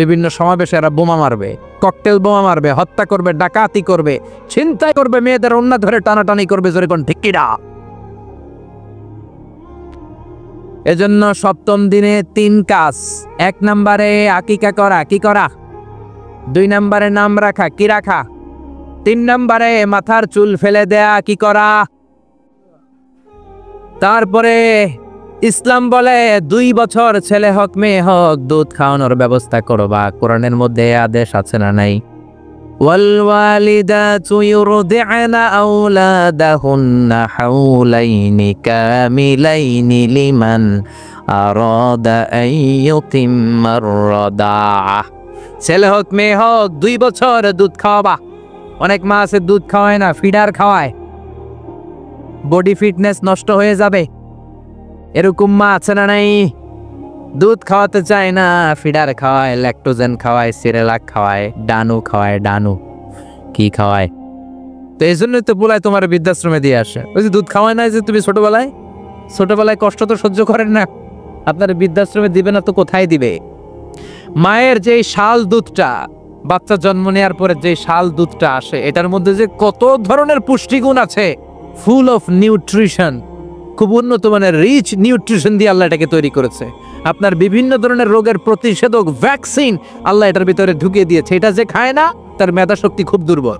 বিভিন্ন সমাবেশে এরা বোমা মারবে, ককটেল বোমা মারবে, হত্যা করবে, ডাকাতি করবে, ছিনতাই করবে, মেয়েদের ওন্না ধরে টানাটানি করবে, জোরে কোন ঠিক কিনা? এজন্য সপ্তম দিনে 3 কাজ। 1 নম্বরে আকিকা করা, কি করা? 2 নম্বরে নাম রাখা, কি রাখা? 3 নম্বরে মাথার চুল ফেলে দেয়া, কি করা? তারপরে ইসলাম বলে 2 বছর ছেলে হোক মেয়ে হোক দুধ খাওয়ানোর ব্যবস্থা করবা। কোরআনের মধ্যে আদেশ আছে না নাই? ওয়াল ওয়ালিদাতু ইউরদি'না আওলাদাহুন্না হাওলাইনি কামিলাইনি লিমান আরাদা আন ইউতিম্মার রাদাআহ। ছেলে হোক মেয়ে হোক 2 বছর দুধ খাওয়াবা। অনেক মা আছে দুধ খাওয়ায় না, ফিডার খাওয়ায়, বডি ফিটনেস নষ্ট হয়ে যাবে। এরকম মা আছে না নাই? দুধ খাওয়াতে চায় না, ফিডার খাওয়ায়, ল্যাকটোজেন খাওয়ায়, সিরেলাক খাওয়ায়, ডানু খাওয়ায়। ডানু কি খাওয়ায়? তো এই জন্যই তো বলায় তোমার বৃদ্ধাশ্রমে দিয়ে আসে। ওই যে দুধ খাওয়ায় না, যে তুমি ছোটবেলায় কষ্ট তো সহ্য করেন না, আপনার বৃদ্ধাশ্রমে দিবে না তো কোথায় দিবে? মায়ের যে শাল দুধটা, বাচ্চা জন্ম নেওয়ার পরে যে শাল দুধটা আসে, এটার মধ্যে যে কত ধরনের পুষ্টিগুণ আছে, ফুল অফ নিউট্রিশন, খুব উন্নত মানের রিচ নিউট্রিশন দিয়ে আল্লাহ এটাকে তৈরি করেছে। আপনার বিভিন্ন ধরনের রোগের প্রতিষেধক ভ্যাকসিন আল্লাহ এটার ভিতরে ঢুকিয়ে দিয়েছে। এটা যে খায় না, তার মেধা শক্তি খুব দুর্বল,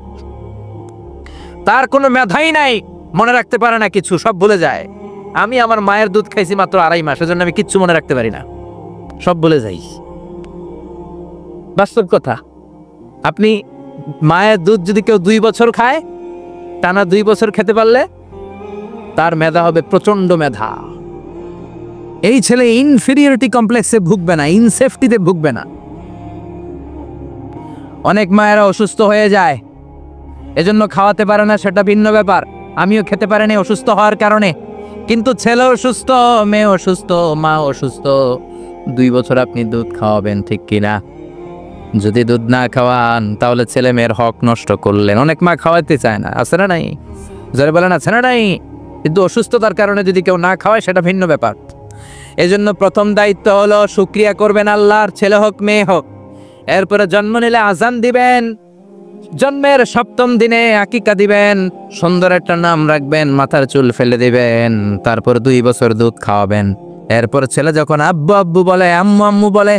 তার কোনো মেধাই নাই, মনে রাখতে পারে না কিছু, সব ভুলে যায়। আমি আমার মায়ের দুধ খাইছি মাত্র 2.5 মাস, এজন্য আমি কিচ্ছু মনে রাখতে পারি না, সব ভুলে যাই। বাস্তব কথা। আপনি মায়ের দুধ যদি কেউ 2 বছর খায়, টানা 2 বছর খেতে পারলে তার মেধা হবে প্রচন্ড মেধা। এই ছেলে ইনফেরিয়রিটি কমপ্লেক্সে ভুগবে না, ইনসেফটিতে ভুগবে না। অনেক মায়েরা অসুস্থ হয়ে যায়, এজন্য খাওয়াতে পারে না, সেটা ভিন্ন ব্যাপার। আমিও খেতে পারিনি অসুস্থ হওয়ার কারণে, কিন্তু ছেলে অসুস্থ, মেয়ে অসুস্থ, মা অসুস্থ, 2 বছর আপনি দুধ খাওয়াবেন, ঠিক কিনা? যদি দুধ না খাওয়ান তাহলে ছেলে মেয়ের হক নষ্ট করলেন। অনেক মা খাওয়াতে চায় না, আছে না নাই? যারা বলেন আছে না নাই? কিন্তু অসুস্থতার কারণে যদি কেউ না খাওয়ায় সেটা ভিন্ন ব্যাপার। এজন্য প্রথম দায়িত্ব হলো শুকরিয়া করবেন আল্লাহর, ছেলে হোক মেয়ে হোক। এরপরে জন্ম নিলে আজান দিবেন, জন্মের 7ম দিনে আকিকা দিবেন, সুন্দর একটা নাম রাখবেন, মাথার চুল ফেলে দিবেন, তারপর 2 বছর দুধ খাওয়াবেন। এরপর ছেলে যখন আব্বু আব্বু বলে, আম্মু আম্মু বলে,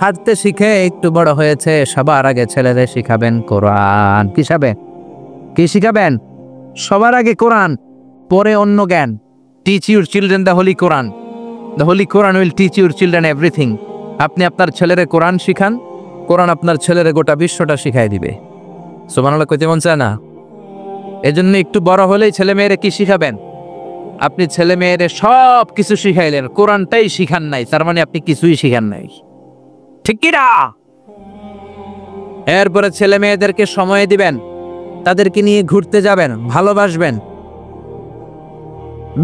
হাঁটতে শিখে একটু বড় হয়েছে, সবার আগে ছেলেদের শিখাবেন কোরআন। কি শিখাবেন? সবার আগে কোরআন, পরে অন্য জ্ঞান। Teach your children the Holi Quran. The Holi Quran will teach your children everything. আপনি আপনার ছেলেরে কোরআন শিখান, কোরআন আপনার ছেলেরে গোটা বিশ্বটা শিখাই দিবে। সুবহানাল্লাহ কইতে মন চায় না? এজন্য একটু বড় হলেই ছেলে মেয়েরে কি শিখাবেন? আপনি ছেলে মেয়েরে সব কিছু শিখাইলেন, কোরআনটাই শিখান নাই, তার মানে আপনি কিছুই শিখান নাই, ঠিক কি না? এরপরে ছেলে মেয়েদেরকে সময় দিবেন, তাদেরকে নিয়ে ঘুরতে যাবেন, ভালোবাসবেন।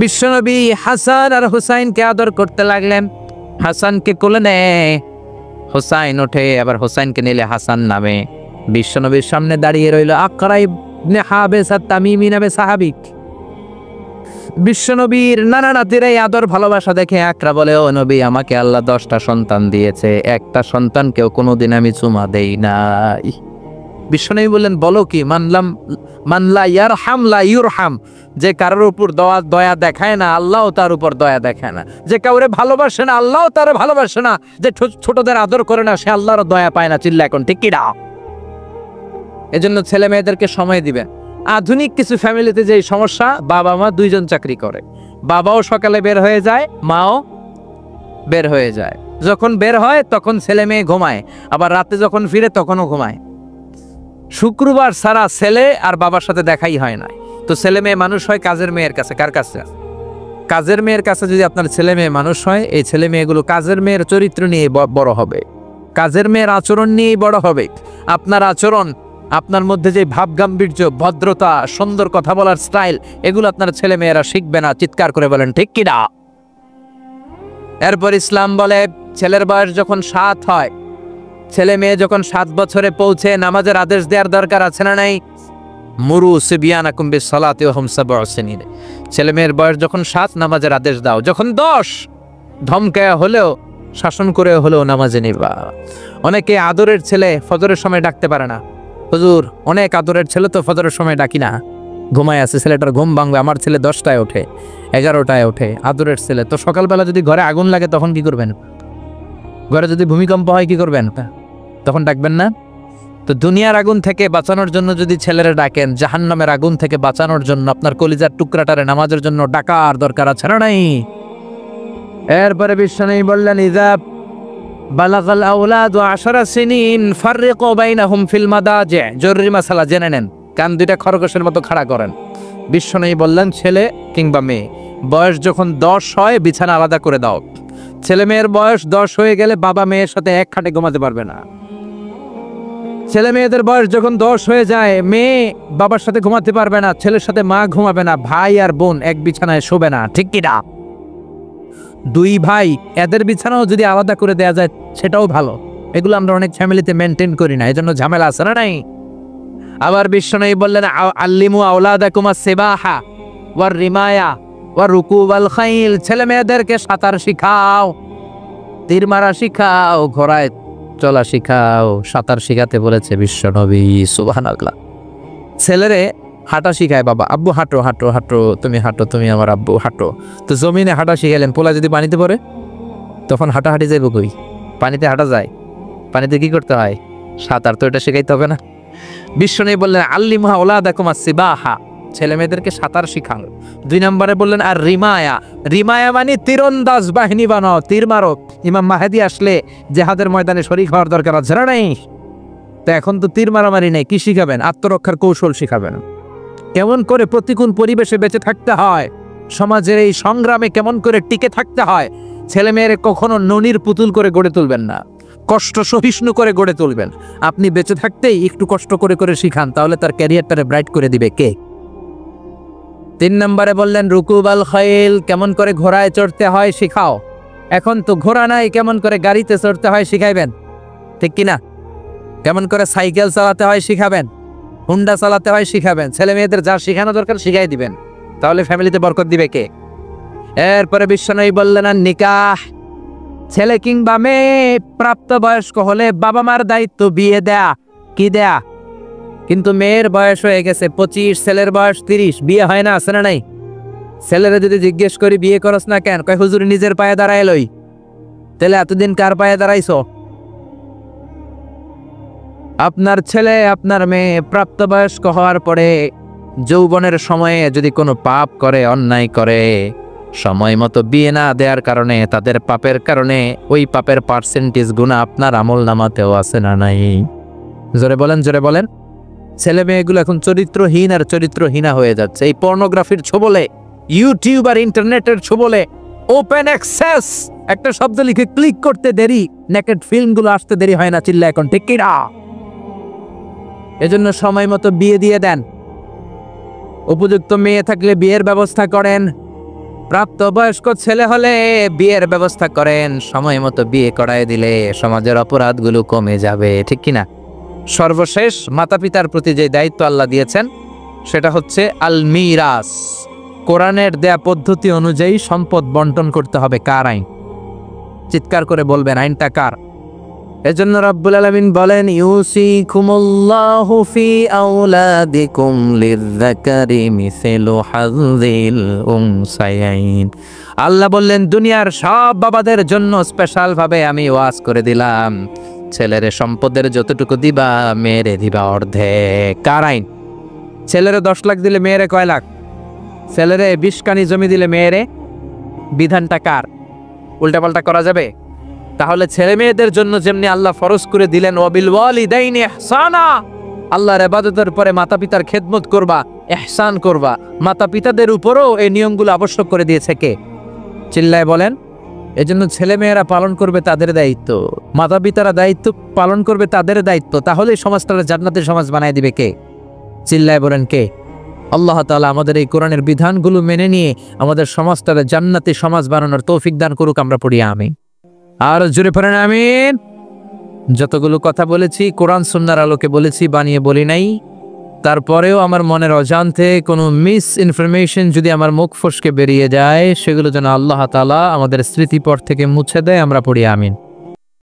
বিশ্বনবী হাসান আর হুসাইনকে আদর করতে লাগলেন। হাসানকে কোলে নেয়, হুসাইন ওঠে, আবার হুসাইনকে নিলে হাসান নামে। বিশ্বনবীর সামনে দাঁড়িয়ে রইল আকরা ইবনে হাবেস আত-তামিমি নামে সাহাবী। বিশ্বনবীর নানা নাতির এই আদর ভালোবাসা দেখে আকরা বলে, ও নবী, আমাকে আল্লাহ 10টা সন্তান দিয়েছে, একটা সন্তানকেও কোনোদিন আমি চুমা দেই নাই। বিশ্বনবী বললেন, বলো কি? মানলা ইয়ারহাম লা ইউরহাম। যে কারোর উপর দয়া দেখায় না, আল্লাহও তার উপর দয়া দেখায় না। যে কাউরে ভালোবাসে না, আল্লাহও তার ভালোবাসে না। যে ছোটদের আদর করে না, সে আল্লাহর দয়া পায় না। চিল্লা এখন, ঠিক কি না? এজন্য ছেলে মেয়েদেরকে সময় দিবেন। আধুনিক কিছু ফ্যামিলিতে যে সমস্যা, বাবা মা 2জন চাকরি করে, বাবাও সকালে বের হয়ে যায়, মাও বের হয়ে যায়। যখন বের হয় তখন ছেলে মেয়ে ঘুমায়, আবার রাতে যখন ফিরে তখনও ঘুমায়। শুক্রবার সারা ছেলে আর বাবার সাথে দেখাই হয় না। তো ছেলে মেয়ে মানুষ হয় কাজের মেয়ের কাছে। কার কাছে? কাজের মেয়ের কাছে। যদি আপনার ছেলে মেয়ে মানুষ হয়, এই ছেলে মেয়েগুলো কাজের মেয়ের চরিত্র নিয়ে বড় হবে, কাজের মেয়ের আচরণ নিয়েই বড় হবে। আপনার আচরণ, আপনার মধ্যে যে ভাব গাম্ভীর্য, ভদ্রতা, সুন্দর কথা বলার স্টাইল, এগুলো আপনার ছেলে মেয়েরা শিখবে না। চিৎকার করে বলেন, ঠিক কি না? এরপর ইসলাম বলে, ছেলের বয়স যখন 7 হয়, ছেলে মেয়ে যখন 7 বছরে পৌঁছে, নামাজের আদেশ দেওয়ার দরকার আছে না নাই? মুরু সিবিয়ানাকুম বিসসালাতি ওয়া হুম সাবউ সিনিন। ছেলে মেয়ের বয়স যখন 7, নামাজের আদেশ দাও। যখন 10, ধমকায়া হলেও, শাসন করে হলেও নামাজে নিবা। অনেকে আদরের ছেলে ফজরের সময় ডাকতে পারে না। হুজুর, অনেক আদরের ছেলে তো ফজরের সময় ডাকি না, ঘুমায় আছে, ছেলেটার ঘুম ভাঙবে। আমার ছেলে 10টায় ওঠে, 11টায় ওঠে, আদরের ছেলে। তো সকালবেলা যদি ঘরে আগুন লাগে তখন কি করবেন? ঘরে যদি ভূমিকম্প হয় কি করবেন? তখন ডাকবেন না? তো দুনিয়ার আগুন থেকে বাঁচানোর জন্য যদি ছেলেরা ডাকেন, জাহান্নামের আগুন থেকে বাঁচানোর জন্য আপনার কলিজার টুকরাটারে নামাজের জন্য ডাকার দরকার আছে না নাই? এরপরে বিশ্বনবী বললেন, ইযা বালাগাল আওলাদু 10 সিনিন ফাররিকু বাইনাহুম ফিল মাদাজি। জরুরি মাসালা জেনে নেন, কান দুইটা খরগোশের মতো খাড়া করেন। বিশ্বনবী বললেন, ছেলে কিংবা মেয়ে বয়স যখন 10 হয়, বিছানা আলাদা করে দাও। ছেলে মেয়ের বয়স 10 হয়ে গেলে বাবা মেয়ের সাথে এক খাটে ঘুমাতে পারবে না। ছেলে মেয়েদের বয়স যখন 10 হয়ে যায়, মেয়ে বাবার সাথে ঘুমাতে পারবে না, ছেলের সাথে মা ঘুমাবে না, ভাই আর বোন এক বিছানায় শোবে না, ঠিক কি না? 2 ভাই, এদের বিছানাও যদি আলাদা করে দেয়া যায় সেটাও ভালো। এগুলো আমরা অনেক ফ্যামিলিতে মেনটেন করি না, এজন্য ঝামেলা আছে না নাই? আবার বিশ্বনবী বললেন, আল্লিমু আওলাদাকুম আস-সিবাহা ওয়ার রিমায়া ওয়ার রুকুবাল খাইল। ছেলে মেয়েদেরকে সাঁতার শিখাও, তীর মারা শিখাও, ঘোড়ায় চলা শিখাও। সাঁতার শিখাতে বলেছে বিশ্বনবী, সুবহানাল্লাহ। ছেলেরে হাঁটা শিখায় বাবা, আব্বু হাঁটো হাঁটো হাঁটো, তুমি হাঁটো, তুমি আমার আব্বু হাঁটো। তো জমিনে হাঁটা শিখাইলেন, পোলা যদি পানিতে পড়ে তখন হাঁটাহাঁটি যাইব কই? পানিতে হাঁটা যায়, পানিতে কি করতে হয়? সাঁতার। তো এটা শিখাইতে হবে না? বিশ্বনবী বললেন, আল্লিমু আওলাদাকুম আস-সিবাহা, ছেলে মেয়েদেরকে সাঁতার শিখান। 2 নম্বরে বললেন আর রিমায়া, রিমায়া মানে তীরন্দাজ বাহিনী বানাও, তীর মারক। ইমাম মাহেদী আসলে জেহাদের ময়দানে শরীক হওয়ার দরকার আছে না নাই? তো এখন তো তীর মারামারি নেই, কি শিখাবেন? আত্মরক্ষার কৌশল শিখাবেন, কেমন করে প্রতিকূল পরিবেশে বেঁচে থাকতে হয়, সমাজের এই সংগ্রামে কেমন করে টিকে থাকতে হয়। ছেলে মেয়ের কখনো ননির পুতুল করে গড়ে তুলবেন না, কষ্ট সহিষ্ণু করে গড়ে তুলবেন। আপনি বেঁচে থাকতেই একটু কষ্ট করে করে শিখান, তাহলে তার ক্যারিয়ারটারে ব্রাইট করে দিবে কে? 3 নম্বরে বললেন রুকুবাল খাইল, কেমন করে ঘোড়ায় চড়তে হয় শিখাও। এখন তো ঘোড়া নাই, কেমন করে গাড়িতে চড়তে হয় শিখাইবেন, ঠিক কিনা? কেমন করে সাইকেল চালাতে হয় শিখাবেন, হুন্ডা চালাতে হয় শিখাবেন। ছেলে মেয়েদের যা শিখানো দরকার শিখাই দিবেন, তাহলে ফ্যামিলিতে বরকত দিবে কে? এরপরে বিশ্বনবী বললেন আর নিকাহ, ছেলে কিংবা মেয়ে প্রাপ্তবয়স্ক হলে বাবা মার দায়িত্ব বিয়ে দেয়া, কি দেয়া। কিন্তু মেয়ের বয়স হয়ে গেছে 25, ছেলের বয়স 30, বিয়ে হয় না, আছে না নাই? ছেলেরা যদি জিজ্ঞেস করি বিয়ে করস না কেন, কয় হুজুর নিজের পায়ে দাঁড়ায় লই। তাহলে এতদিন কার পায়ে দাঁড়াইছো? আপনার ছেলে আপনার মেয়ে প্রাপ্তবয়স্ক হওয়ার পরে যৌবনের সময়ে যদি কোনো পাপ করে, অন্যায় করে, সময় মতো বিয়ে না দেওয়ার কারণে, তাদের পাপের কারণে ওই পাপের পার্সেন্টেজ গুণা আপনার আমল নামাতেও আছে না নাই? জোরে বলেন, জোরে বলেন। ছেলে মেয়েগুলো এখন চরিত্রহীন আর চরিত্রহীনা হয়ে যাচ্ছে এই পর্নোগ্রাফির ছোবলে, ইউটিউব আর ইন্টারনেটের ছোবলে। ওপেন অ্যাক্সেস, একটা শব্দ লিখে ক্লিক করতে দেরি, নেকেড ফিল্মগুলো আসতে দেরি হয় না, চিল্লা এখন, ঠিক কি না? এজন্য সময় মতো বিয়ে দিয়ে দেন। উপযুক্ত মেয়ে থাকলে বিয়ের ব্যবস্থা করেন, প্রাপ্তবয়স্ক ছেলে হলে বিয়ের ব্যবস্থা করেন। সময় মতো বিয়ে করায় দিলে সমাজের অপরাধগুলো কমে যাবে, ঠিক কিনা? সর্বশেষ মাতা পিতার প্রতি যে দায়িত্ব আল্লাহ দিয়েছেন সেটা হচ্ছে আল মিরাস। কোরআনের দেয়া পদ্ধতি অনুযায়ী সম্পদ বন্টন করতে হবে। কার আইন? চিৎকার করে বলবেন, আইনটা কার? এজন্য রাব্বুল আলামিন বলেন, ইউসিকুমুল্লাহু ফি আওলাদিকুম লিযযাকারি মিসলু হাযযিল উনসায়াইন। আল্লাহ বললেন, দুনিয়ার সব বাবাদের জন্য স্পেশাল ভাবে আমি ওয়াজ করে দিলাম, ছেলেরে সম্পদের যতটুকু দিবা মেয়েরে দিবা অর্ধেক। কার আইন? ছেলেরে 10 লাখ দিলে মেয়েরে কয় লাখ? ছেলেরে 20 কানি জমি দিলে মেয়েরে? বিধানটা কার? উল্টাপাল্টা করা যাবে? তাহলে ছেলে মেয়েদের জন্য যেমনি আল্লাহ ফরজ করে দিলেন ওয়াবিল ওয়ালিদাইনি ইহসানা, আল্লাহর ইবাদতের পরে মাতা পিতার খেদমত করবা, ইহসান করবা, মাতা পিতাদের উপরও এই নিয়মগুলো আবশ্যক করে দিয়েছে কে? চিল্লায় বলেন। এজন্য ছেলে মেয়েরা পালন করবে তাদের দায়িত্ব, মাতা পিতারা দায়িত্ব পালন করবে তাদের দায়িত্ব। তাহলে সমাজটাকে জান্নাতের সমাজ বানায় দিবে কে? চিল্লায় বলেন কে? আল্লাহ তাআলা আমাদের এই কোরআনের বিধানগুলো মেনে নিয়ে আমাদের সমাজটাকে জান্নাতি সমাজ বানানোর তৌফিক দান করুক। আমরা পড়ি আমিন। আর জোরে পড়েন আমিন। যতগুলো কথা বলেছি কোরআন সুন্নাহর আলোকে বলেছি, বানিয়ে বলি নাই। তারপরেও আমার মনের অজান্তে কোনো মিস ইনফরমেশন যদি আমার মুখ ফসকে বেরিয়ে যায়, সেগুলো যেন আল্লাহ তাআলা আমাদের স্মৃতিপট থেকে মুছে দেয়। আমরা পড়ি আমিন।